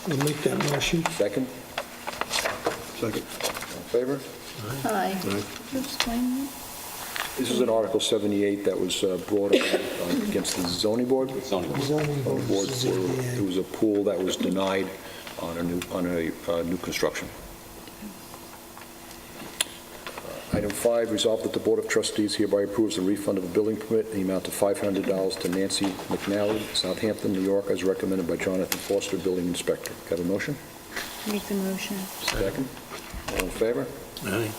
I'll make that motion. Second? Second. All in favor? Aye. Aye. Could you explain that? This is an Article 78 that was brought up against the zoning board. Zoning board. It was a pool that was denied on a new construction. Item 5, resolved that the Board of Trustees hereby approves the refund of a building permit in the amount of $500 to Nancy McNally, Southampton, New York, as recommended by Jonathan Foster, Building Inspector. Got a motion? Make the motion. Second. All in favor? Aye.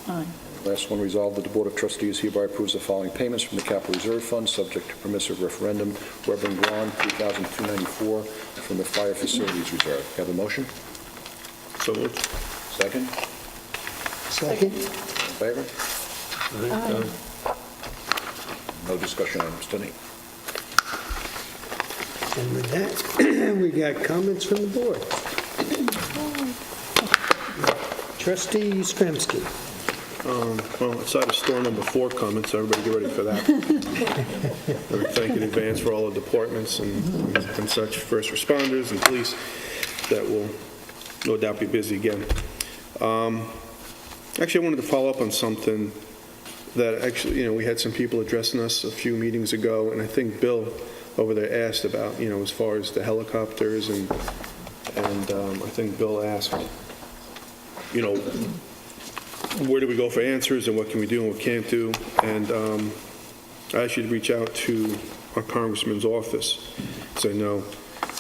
Aye. Last one, resolved that the Board of Trustees hereby approves the following payments from the Capital Reserve Fund, subject to permissive referendum. Reverend Braun, $3,294 from the Fire Facilities Reserve. Have a motion? So moved. Second? Second? All in favor? Aye. No discussion items tonight. And with that, we got comments from the board. Trustee Yastrzemski. Well, aside of store number 4 comments, everybody get ready for that. I would thank in advance for all the departments and such, first responders and police, that will no doubt be busy again. Actually, I wanted to follow up on something that actually, we had some people addressing us a few meetings ago, and I think Bill over there asked about, as far as the helicopters, and I think Bill asked, where do we go for answers and what can we do and what can't do? And I actually reach out to our congressman's office, because I know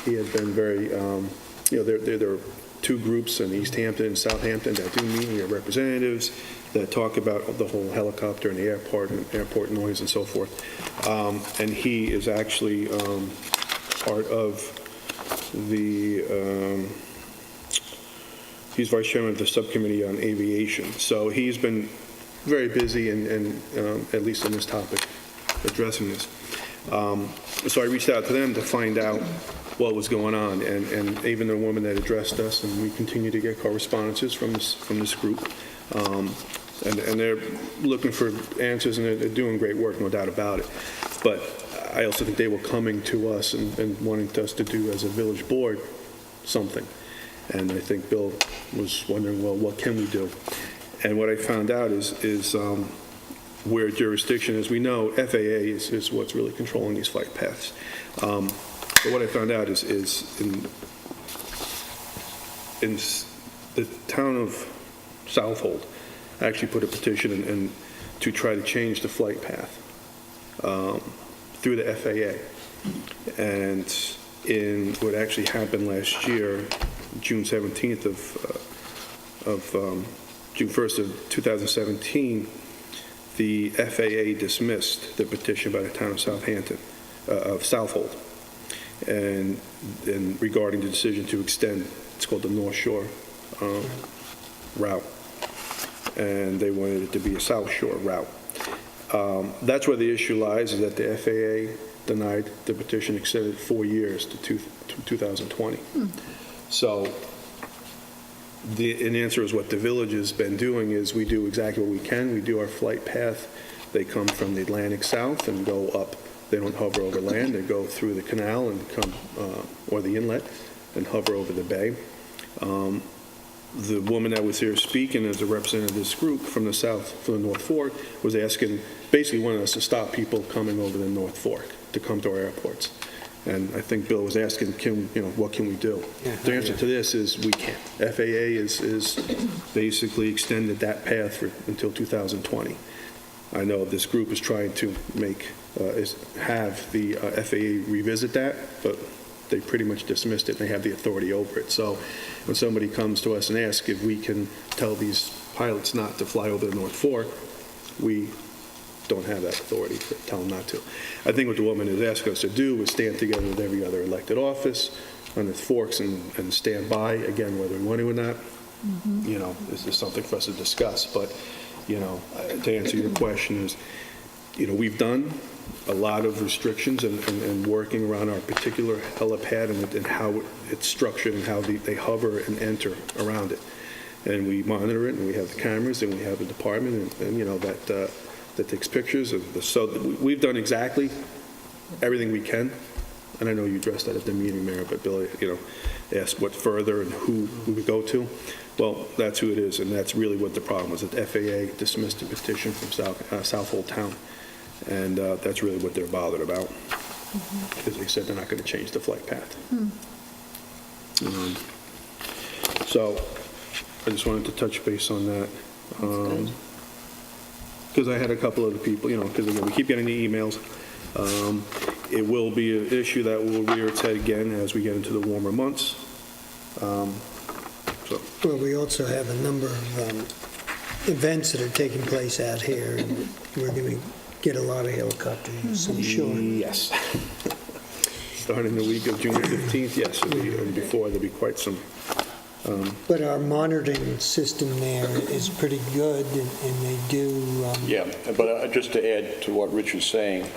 he has been very, there are 2 groups in East Hampton and Southampton that do meet. We have representatives that talk about the whole helicopter and the airport noise and so forth. And he is actually part of the he's vice chairman of the subcommittee on aviation. So he's been very busy and at least on this topic, addressing this. So I reached out to them to find out what was going on, and even the woman that addressed us, and we continue to get correspondences from this group. And they're looking for answers, and they're doing great work, no doubt about it. But I also think they were coming to us and wanting us to do, as a village board, something. And I think Bill was wondering, well, what can we do? And what I found out is where jurisdiction, as we know, FAA is what's really controlling these flight paths. But what I found out is in the town of Southold actually put a petition in to try to change the flight path through the FAA. And in what actually happened last year, June 17th June 1st of 2017, the FAA dismissed the petition by the town of Southold, and regarding the decision to extend, it's called the North Shore route, and they wanted it to be a South Shore route. That's where the issue lies, is that the FAA denied the petition, extended 4 years to 2020. So in answer is what the village has been doing is we do exactly what we can. We do our flight path. They come from the Atlantic South and go up. They don't hover over land. They go through the canal and come, or the inlet, and hover over the bay. The woman that was here speaking as a representative of this group from the North Fork, was asking, basically wanted us to stop people coming over the North Fork to come to our airports. And I think Bill was asking, what can we do? The answer to this is we can't. FAA is basically extended that path until 2020. I know this group is trying to have the FAA revisit that, but they pretty much dismissed it. They have the authority over it. So when somebody comes to us and asks if we can tell these pilots not to fly over the North Fork, we don't have that authority to tell them not to. I think what the woman is asking us to do is stand together with every other elected office on the forks and stand by, again, whether we want to or not. This is something for us to discuss. But, to answer your question is, we've done a lot of restrictions and working around our particular helipad and how it's structured and how they hover and enter around it. And we monitor it, and we have the cameras, and we have a department, and that takes pictures. So we've done exactly everything we can. And I know you addressed that at the meeting, Mayor, but Bill, asked what further and who we would go to. Well, that's who it is, and that's really what the problem was, that FAA dismissed the petition from Southold Town. And that's really what they're bothered about, because they said they're not going to change the flight path. So I just wanted to touch base on that. Because I had a couple other people, because we keep getting the emails. It will be an issue that will rear its head again as we get into the warmer months. Well, we also have a number of events that are taking place out here, and we're going to get a lot of helicopters, I'm sure. Yes. Starting the week of June 15th, yes, and before there'll be quite some. But our monitoring system there is pretty good, and they do. Yeah, but just to add to what Rich is saying,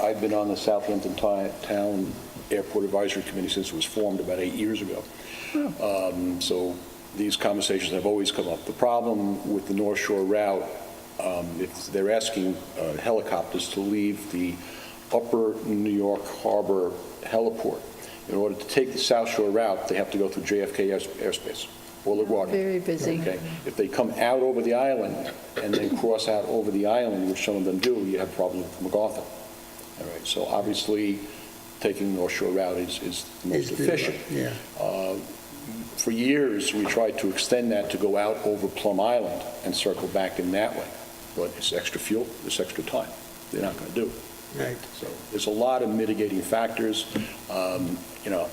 I've been on the Southampton Town Airport Advisory Committee since it was formed about 8 years ago. So these conversations have always come up. The problem with the North Shore route, if they're asking helicopters to leave the upper New York Harbor heliport. In order to take the South Shore route, they have to go through JFK airspace or LaGuardia. Very busy. Okay. If they come out over the island and then cross out over the island, which some of them do, you have problems with MacArthur. All right. So obviously, taking the North Shore route is the most efficient. Yeah. For years, we tried to extend that to go out over Plum Island and circle back in that way. But it's extra fuel, it's extra time. They're not going to do it. Right. So there's a lot of mitigating factors.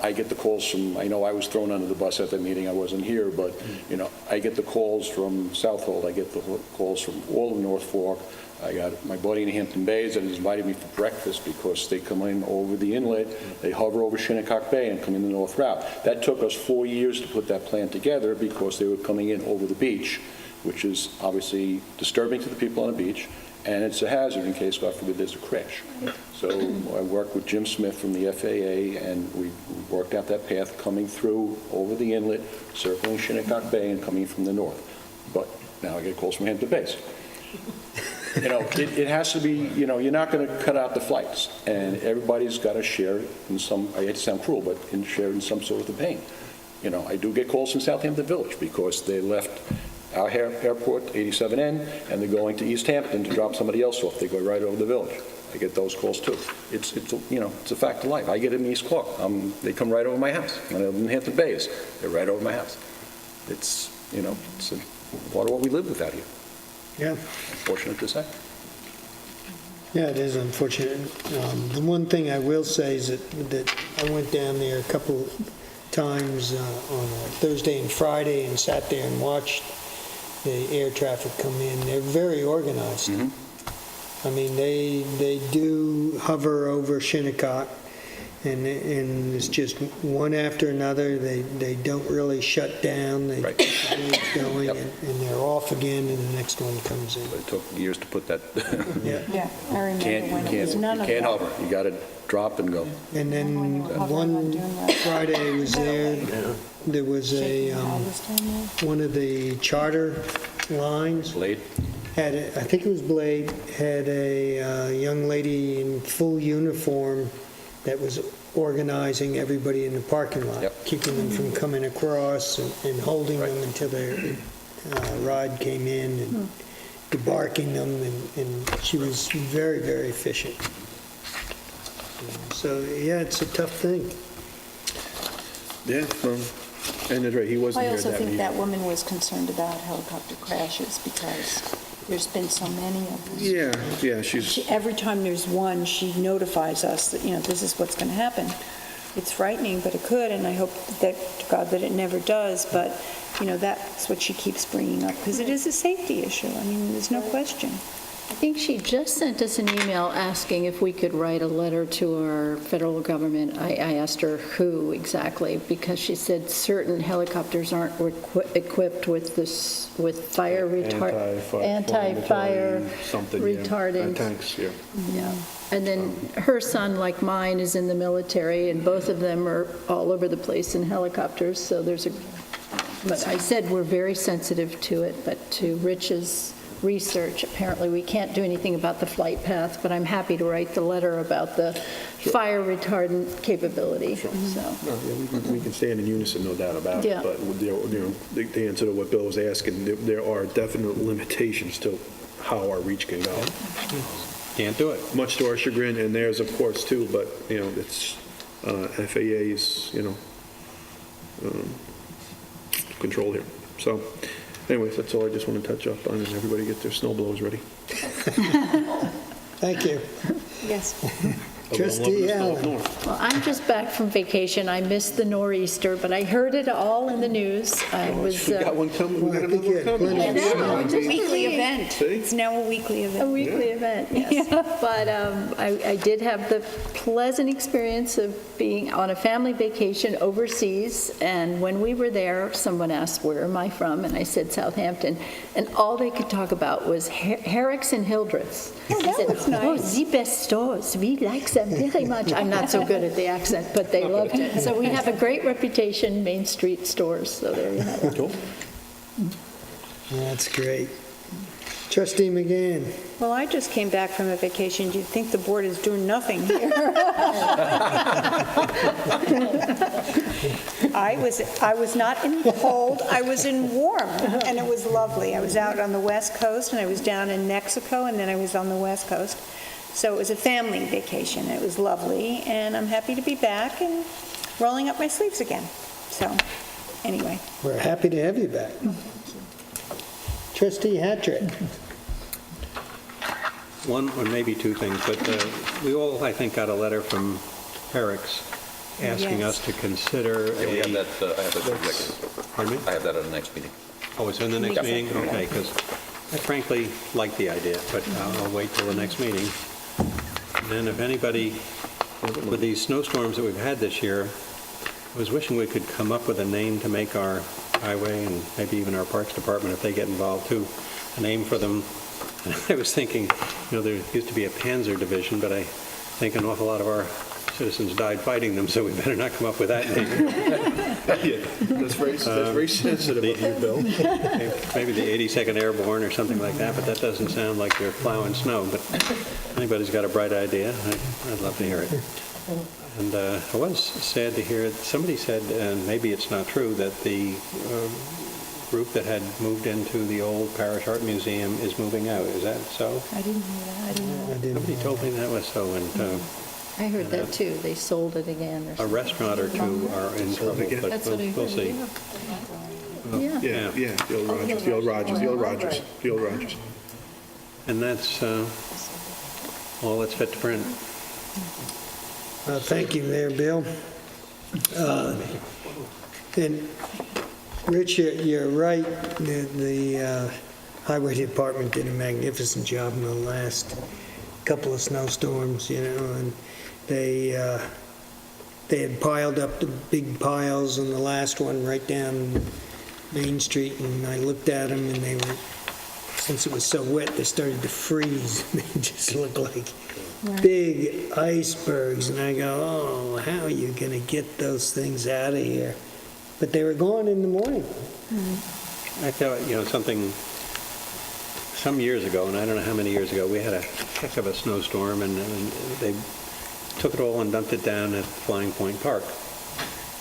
I get the calls from, I know I was thrown under the bus at that meeting, I wasn't here, but, I get the calls from Southold, I get the calls from all of North Fork. I got my buddy in Hampton Bays that has invited me for breakfast because they come in over the inlet, they hover over Shinnecock Bay and come in the north route. That took us 4 years to put that plan together because they were coming in over the beach, which is obviously disturbing to the people on the beach, and it's a hazard in case, God forbid, there's a crash. So I worked with Jim Smith from the FAA, and we worked out that path coming through over the inlet, circling Shinnecock Bay, and coming from the north. But now I get calls from Hampton Bays. It has to be, you're not going to cut out the flights, and everybody's got to share in some, I hate to sound cruel, but share in some sort of the pain. I do get calls from Southampton Village because they left our airport, 87N, and they're going to East Hampton to drop somebody else off. They go right over the village. I get those calls too. It's a fact of life. I get it in East Clark. They come right over my house. When I live in Hampton Bays, they're right over my house. It's a part of what we live with out here. Yeah. Unfortunate to say. Yeah, it is unfortunate. The one thing I will say is that I went down there a couple times on a Thursday and Friday and sat there and watched the air traffic come in. They're very organized. I mean, they do hover over Shinnecock, and it's just one after another. They don't really shut down. They keep the waves going, and they're off again, and the next one comes in. But it took years to put that. Yeah, I remember when it was none of You can't that. hover. You got to drop and go. And then one Friday I was there was one of the charter lines. Blade? I think it was Blade, had a young lady in full uniform that was organizing everybody in the parking lot, keeping them from coming across and holding them until their ride came in and debarking them, and she was very, very efficient. So, yeah, it's a tough thing. Yeah, and that's right, he wasn't I here also at that think meeting. that woman was concerned about helicopter crashes because there's been so many of them. Yeah, she's... Every time there's one, she notifies us that, this is what's going to happen. It's frightening, but it could, and I hope that, to God, that it never does, but, that's what she keeps bringing up, because it is a safety issue. I mean, there's no question. I think she just sent us an email asking if we could write a letter to our federal government. I asked her who exactly, because she said certain helicopters aren't equipped with fire anti-fire retardant. Tanks, yeah. Yeah. And then her son, like mine, is in the military, and both of them are all over the place in helicopters. So but I said we're very sensitive to it, but to Rich's research, apparently we can't do anything about the flight path, but I'm happy to write the letter about the fire retardant capability. So. No, we can stand in unison, no doubt about it. But the answer to what Bill was asking, there are definite limitations to how our reach can go. Can't do it. Much to our chagrin, and theirs, of course, too. But it's FAA's control here. So. Anyways, that's all I just want to touch up on, and everybody get their snow blowers ready. Thank you. Yes. Trustee Allen. Well, I'm just back from vacation. I missed the nor'easter, but I heard it all in the news. We got one coming. We got another one coming. It's a weekly event. See? It's now a weekly event. A weekly event, yes. But I did have the pleasant experience of being on a family vacation overseas, and when we were there, someone asked, where am I from? And I said Southampton, and all they could talk about was Herrick's and Hildreth's. Oh, that was nice. Oh, the best stores. We like them very much. I'm not so good at the accent, but they loved it. So we have a great reputation, Main Street stores, so there you have it. Cool. That's great. Trustee McGann. Well, I just came back from a vacation. Do you think the board is doing nothing here? I was not in cold, I was in warm, and it was lovely. I was out on the West Coast, and I was down in Mexico, and then I was on the West Coast. So it was a family vacation. It was lovely, and I'm happy to be back and rolling up my sleeves again. So, anyway. We're happy to have you back. Trustee Hattrick. One or maybe two things, but we all, I think, got a letter from Herrick's asking us to consider Yeah, we have a... that, I have that for executive. Pardon me? I have that at the next meeting. Oh, it's in the next meeting? Okay, because I frankly like the idea, but I'll wait till the next meeting. And then if anybody, with these snowstorms that we've had this year, I was wishing we could come up with a name to make our highway and maybe even our Parks Department, if they get involved too, a name for them. And I was thinking, there used to be a Panzer Division, but I think an awful lot of our citizens died fighting them, so we better not come up with that name. That's very sensitive of you, Bill. Maybe the 82nd Airborne or something like that, but that doesn't sound like they're plowing snow. But if anybody's got a bright idea, I'd love to hear it. And I was sad to hear, somebody said, and maybe it's not true, that the group that had moved into the old Parish Art Museum is moving out. Is that so? I didn't hear that, I didn't know. Somebody told me that was so, and I heard that too, they sold it again or a something. restaurant or two are in trouble, but That's what I we'll heard, see. yeah. Yeah, the old Rogers. And that's all that's fit to print. Thank you, Mayor Bill. And Rich, you're right, the Highway Department did a magnificent job in the last couple of snowstorms, and they had piled up the big piles in the last one right down Main Street, and I looked at them, and they were, since it was so wet, they started to freeze. They just looked like big icebergs, and I go, oh, how are you going to get those things out of here? But they were gone in the morning. I thought, something, some years ago, and I don't know how many years ago, we had a heck of a snowstorm, and they took it all and dumped it down at Flying Point Park.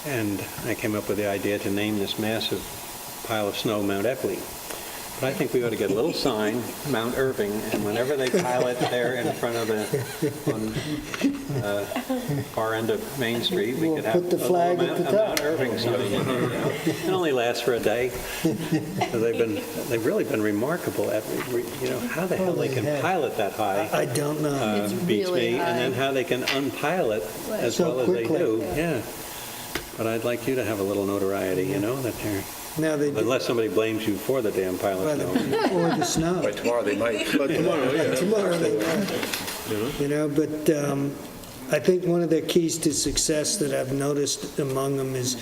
And I came up with the idea to name this massive pile of snow Mount Epley. But I think we ought to get a little sign, Mount Irving, and whenever they pile it there in front of on far end of Main Street, we could have put the flag at the top. Mount Irving sign. It only lasts for a day. So they've really been remarkable at, how the hell they can pile it that high. I don't know. It's Beats really me, and then high. how they can unpile it as So well as they quickly. do. Yeah. But I'd like you to have a little notoriety, that they're, Now they unless somebody blames you for the damn pile of snow. or the snow. By tomorrow, they might. But tomorrow, yeah. Tomorrow they will. But I think one of the keys to success that I've noticed among them is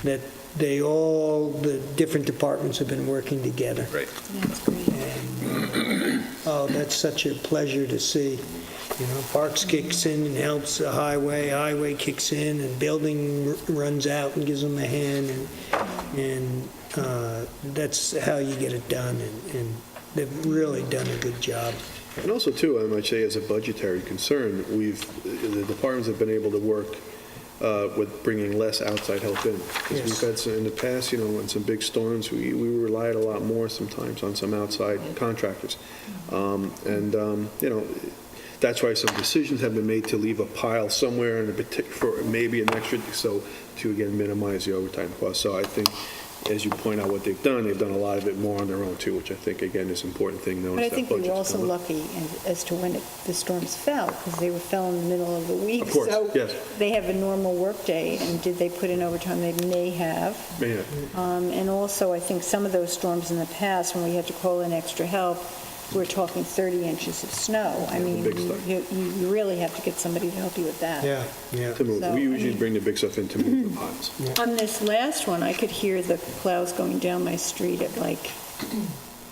that the different departments have been working together. Right. That's great. Oh, that's such a pleasure to see. Parks kicks in and helps the highway kicks in, and building runs out and gives them a hand, and that's how you get it done, and they've really done a good job. And also, too, I might say, as a budgetary concern, the departments have been able to work with bringing less outside help in. Because Yes. we've had some, in the past, in some big storms, we relied a lot more sometimes on some outside contractors. That's why some decisions have been made to leave a pile somewhere in a particular, for maybe an extra, so to, again, minimize the overtime cost. So I think, as you point out what they've done a lot of it more on their own, too, which I think, again, is an important thing, knowing But I that think we budget's were also coming. lucky as to when the storms fell, because they fell in the middle of the week. Of course, So yes. they have a normal workday, and did they put in overtime? They may have. Yeah. And also, I think some of those storms in the past, when we had to call in extra help, we're talking 30 inches of snow. I mean, big stuff. you really have to get somebody to help you with that. Yeah. To move. So, We I usually mean- bring the big stuff in to move the piles. On this last one, I could hear the plows going down my street at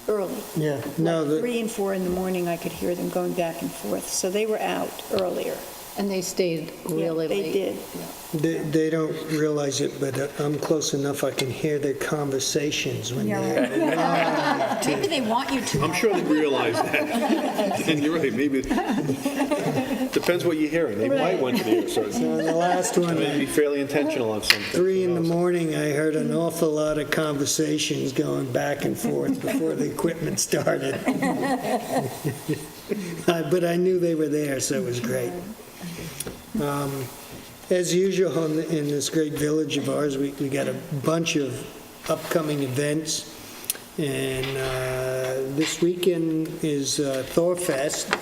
early. Yeah. No, Like 3 and 4 in the morning, I could hear them going back and forth. So they were out earlier. And they stayed really Yeah, late. They did. they don't realize it, but I'm close enough, I can hear their conversations when they're... Maybe they want you to. I'm sure they realize that. And you're right, maybe, depends what you're hearing. They might want you to hear, so So the last one, may be fairly intentional on something. 3 in the morning, I heard an awful lot of conversations going back and forth before the equipment started. But I knew they were there, so it was great. As usual in this great village of ours, we got a bunch of upcoming events. And this weekend is Thorfest.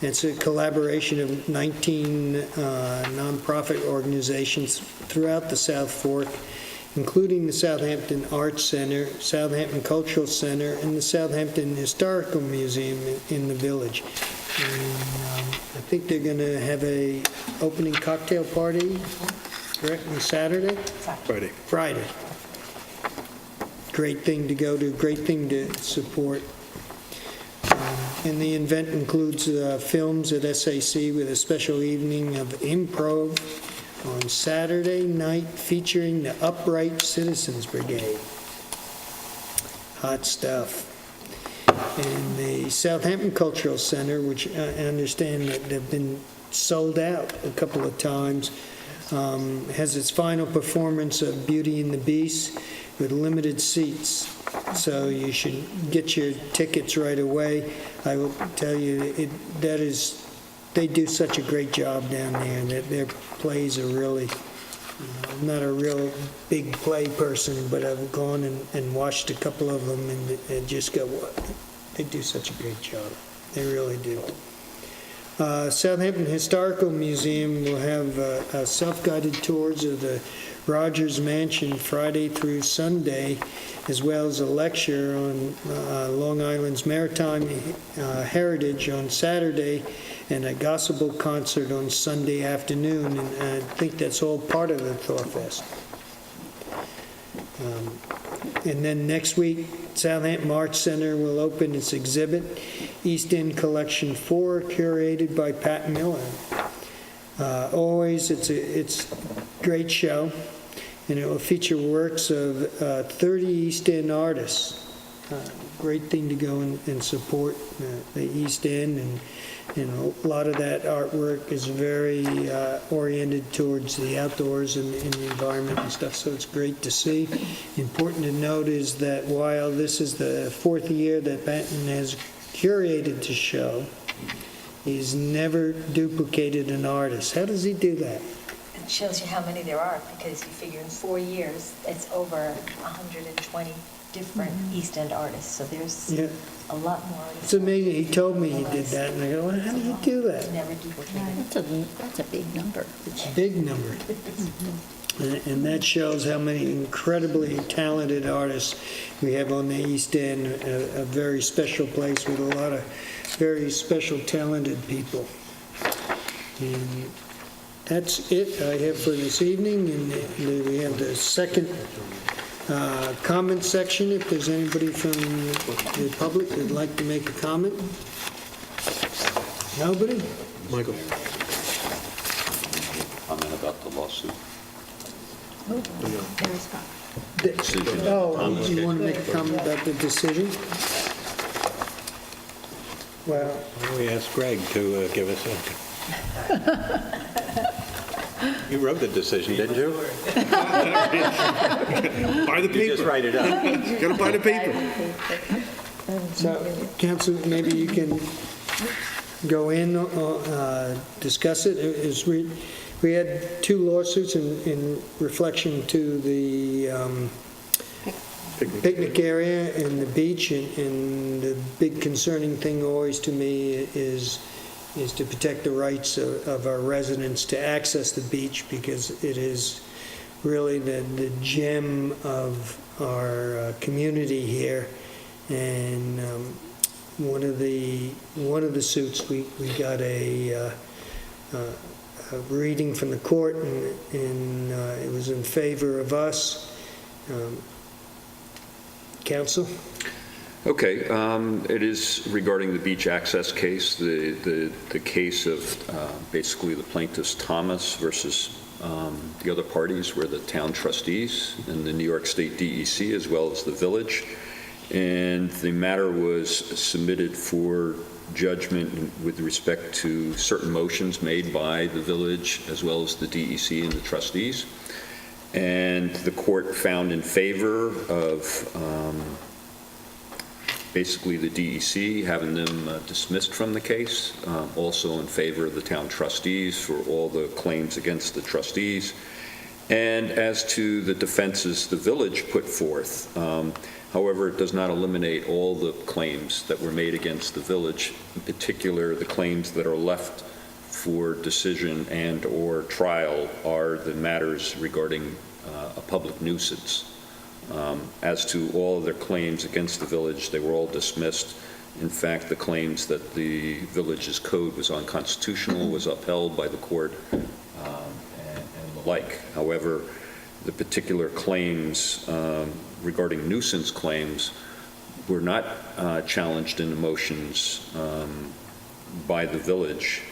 It's a collaboration of 19 nonprofit organizations throughout the South Fork, including the Southampton Arts Center, Southampton Cultural Center, and the Southampton Historical Museum in the village. And I think they're going to have a opening cocktail party, correct, on Saturday? Friday. Great thing to go to, great thing to support. And the event includes films at SAC with a special evening of improv on Saturday night featuring the Upright Citizens Brigade. Hot stuff. And the Southampton Cultural Center, which I understand that they've been sold out a couple of times, has its final performance of Beauty and the Beast with limited seats. So you should get your tickets right away. I will tell you, they do such a great job down there, that their plays are really, I'm not a real big play person, but I've gone and watched a couple of them and just go, they do such a great job. They really do. Southampton Historical Museum will have self-guided tours of the Rogers Mansion Friday through Sunday, as well as a lecture on Long Island's maritime heritage on Saturday, and a gospel concert on Sunday afternoon. And I think that's all part of the Thorfest. And then next week, Southampton Arts Center will open its exhibit, East End Collection 4, curated by Pat Miller. Always, it's a great show, and it will feature works of 30 East End artists. Great thing to go and support the East End, and a lot of that artwork is very oriented towards the outdoors and the environment and stuff, so it's great to see. Important to note is that while this is the 4th year that Benton has curated the show, he's never duplicated an artist. How does he do that? It shows you how many there are, because you figure in 4 years, it's over 120 different East End artists, so there's a lot more artists. It's amazing. He told me he did that, and I go, well, how do you do that? Never duplicated. That's a big number. It's a big number. And that shows how many incredibly talented artists we have on the East End, a very special place with a lot of very special talented people. And that's it I have for this evening, and then we have the second comment section, if there's anybody from the public that'd like to make a comment. Nobody? Michael. Comment about the lawsuit. Oh, you want to make a comment about the decision? Well, Why don't we ask Greg to give us a... You wrote the decision, didn't you? Buy the paper. You just write it up. Gotta buy the paper. so, Council, maybe you can go in, discuss it. We had 2 lawsuits in reflection to the picnic area and the beach, and the big concerning thing always to me is to protect the rights of our residents to access the beach, because it is really the gem of our community here. And one of the suits, we got a reading from the court, and it was in favor of us. Counsel? Okay, it is regarding the beach access case, the case of basically the plaintiffs Thomas versus the other parties were the town trustees and the New York State DEC, as well as the village. And the matter was submitted for judgment with respect to certain motions made by the village, as well as the DEC and the trustees. And the court found in favor of basically the DEC, having them dismissed from the case, also in favor of the town trustees for all the claims against the trustees. And as to the defenses the village put forth, however, it does not eliminate all the claims that were made against the village, in particular the claims that are left for decision and or trial are the matters regarding a public nuisance. As to all of their claims against the village, they were all dismissed. In fact, the claims that the village's code was unconstitutional was upheld by the court, and the like. However, the particular claims regarding nuisance claims were not challenged in the motions by the village.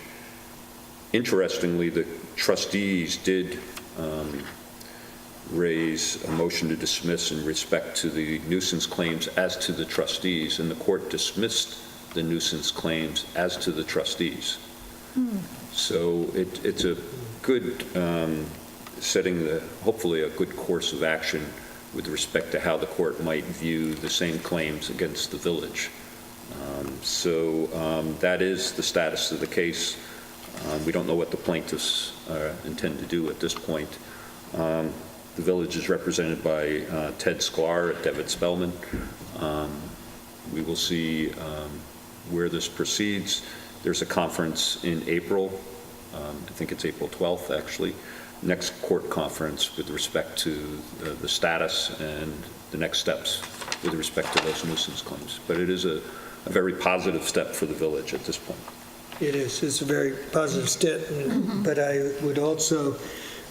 Interestingly, the trustees did raise a motion to dismiss in respect to the nuisance claims as to the trustees, and the court dismissed the nuisance claims as to the trustees. So it's a good, hopefully a good course of action with respect to how the court might view the same claims against the village. That is the status of the case. We don't know what the plaintiffs intend to do at this point. The village is represented by Ted Sklar and David Spellman. We will see where this proceeds. There's a conference in April. I think it's April 12th, actually. Next court conference with respect to the status and the next steps with respect to those nuisance claims. But it is a very positive step for the village at this point. It is. It's a very positive step, but I would also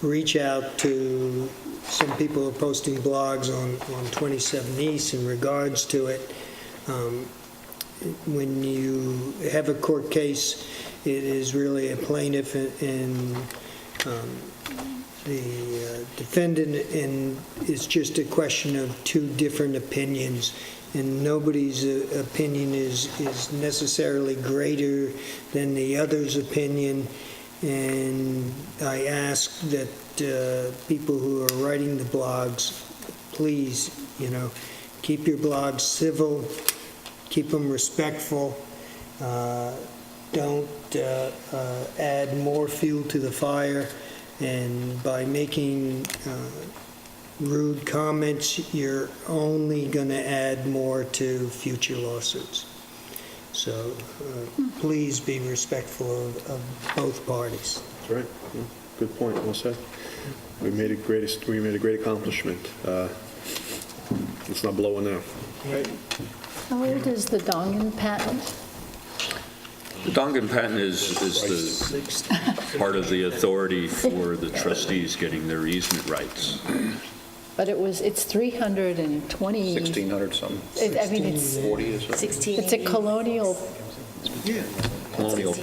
reach out to some people who are posting blogs on 27 East in regards to it. When you have a court case, it is really a plaintiff and the defendant, and it's just a question of two different opinions, and nobody's opinion is necessarily greater than the other's opinion. And I ask that people who are writing the blogs, please, keep your blogs civil, keep them respectful, don't add more fuel to the fire, and by making rude comments, you're only going to add more to future lawsuits. So please be respectful of both parties. That's right. Yeah. Good point. Well said. We made a great accomplishment. Let's not blow it now. Right. How old is the Dongan patent? The Dongan patent is the part of the authority for the trustees getting their easement rights. But it's 320. 1,600 something. I mean, it's 40 or something. It's a colonial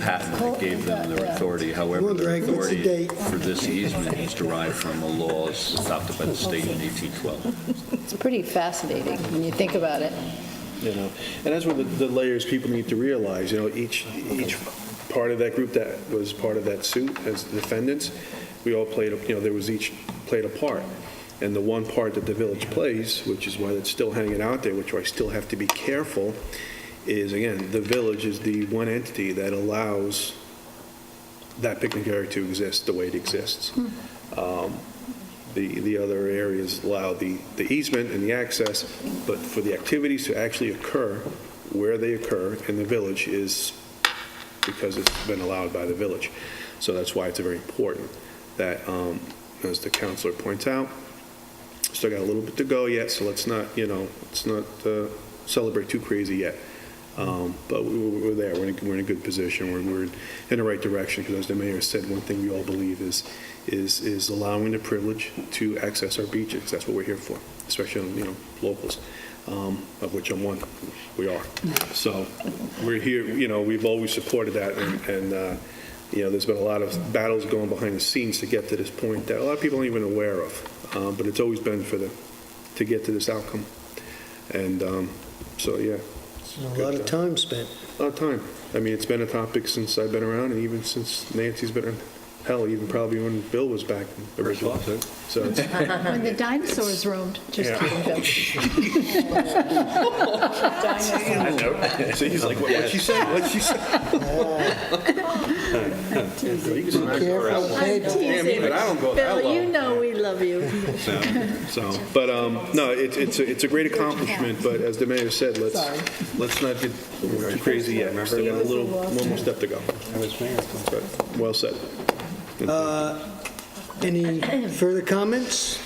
patent that gave them their authority. However, their authority for this easement is derived from the laws adopted by the state in 1812. It's pretty fascinating when you think about it. And that's one of the layers people need to realize. Each part of that group that was part of that suit as defendants, we all played. There was each played a part. And the one part that the village plays, which is why it's still hanging out there, which I still have to be careful, is, again, the village is the one entity that allows that picnic area to exist the way it exists. The other areas allow the easement and the access, but for the activities to actually occur where they occur in the village is because it's been allowed by the village. So that's why it's very important that, as the counselor points out, still got a little bit to go yet, so let's not celebrate too crazy yet. But we're there. We're in a good position. We're in the right direction, because as the mayor said, one thing we all believe is allowing the privilege to access our beaches. That's what we're here for, especially locals, of which I'm one. We are. So we're here. We've always supported that, and there's been a lot of battles going behind the scenes to get to this point that a lot of people aren't even aware of. But it's always been to get to this outcome, and so yeah. A lot of time spent. A lot of time. I mean, it's been a topic since I've been around, and even since Nancy's been around. Hell, even probably when Bill was back originally. So it's When the dinosaurs roamed. Just kidding, Bill. So he's like, what'd she say? What'd she say? I'm teasing. But I don't go that Bill, low. you know we love you. But no, it's a great accomplishment. But as the mayor said, let's not get too crazy yet. We still got one more step to go. But well said. Any further comments?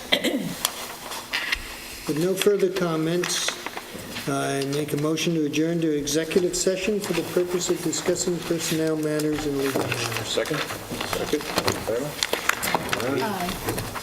With no further comments, I make a motion to adjourn to executive session for the purpose of discussing personnel matters and legal matters. Second? Second. All in favor? Aye.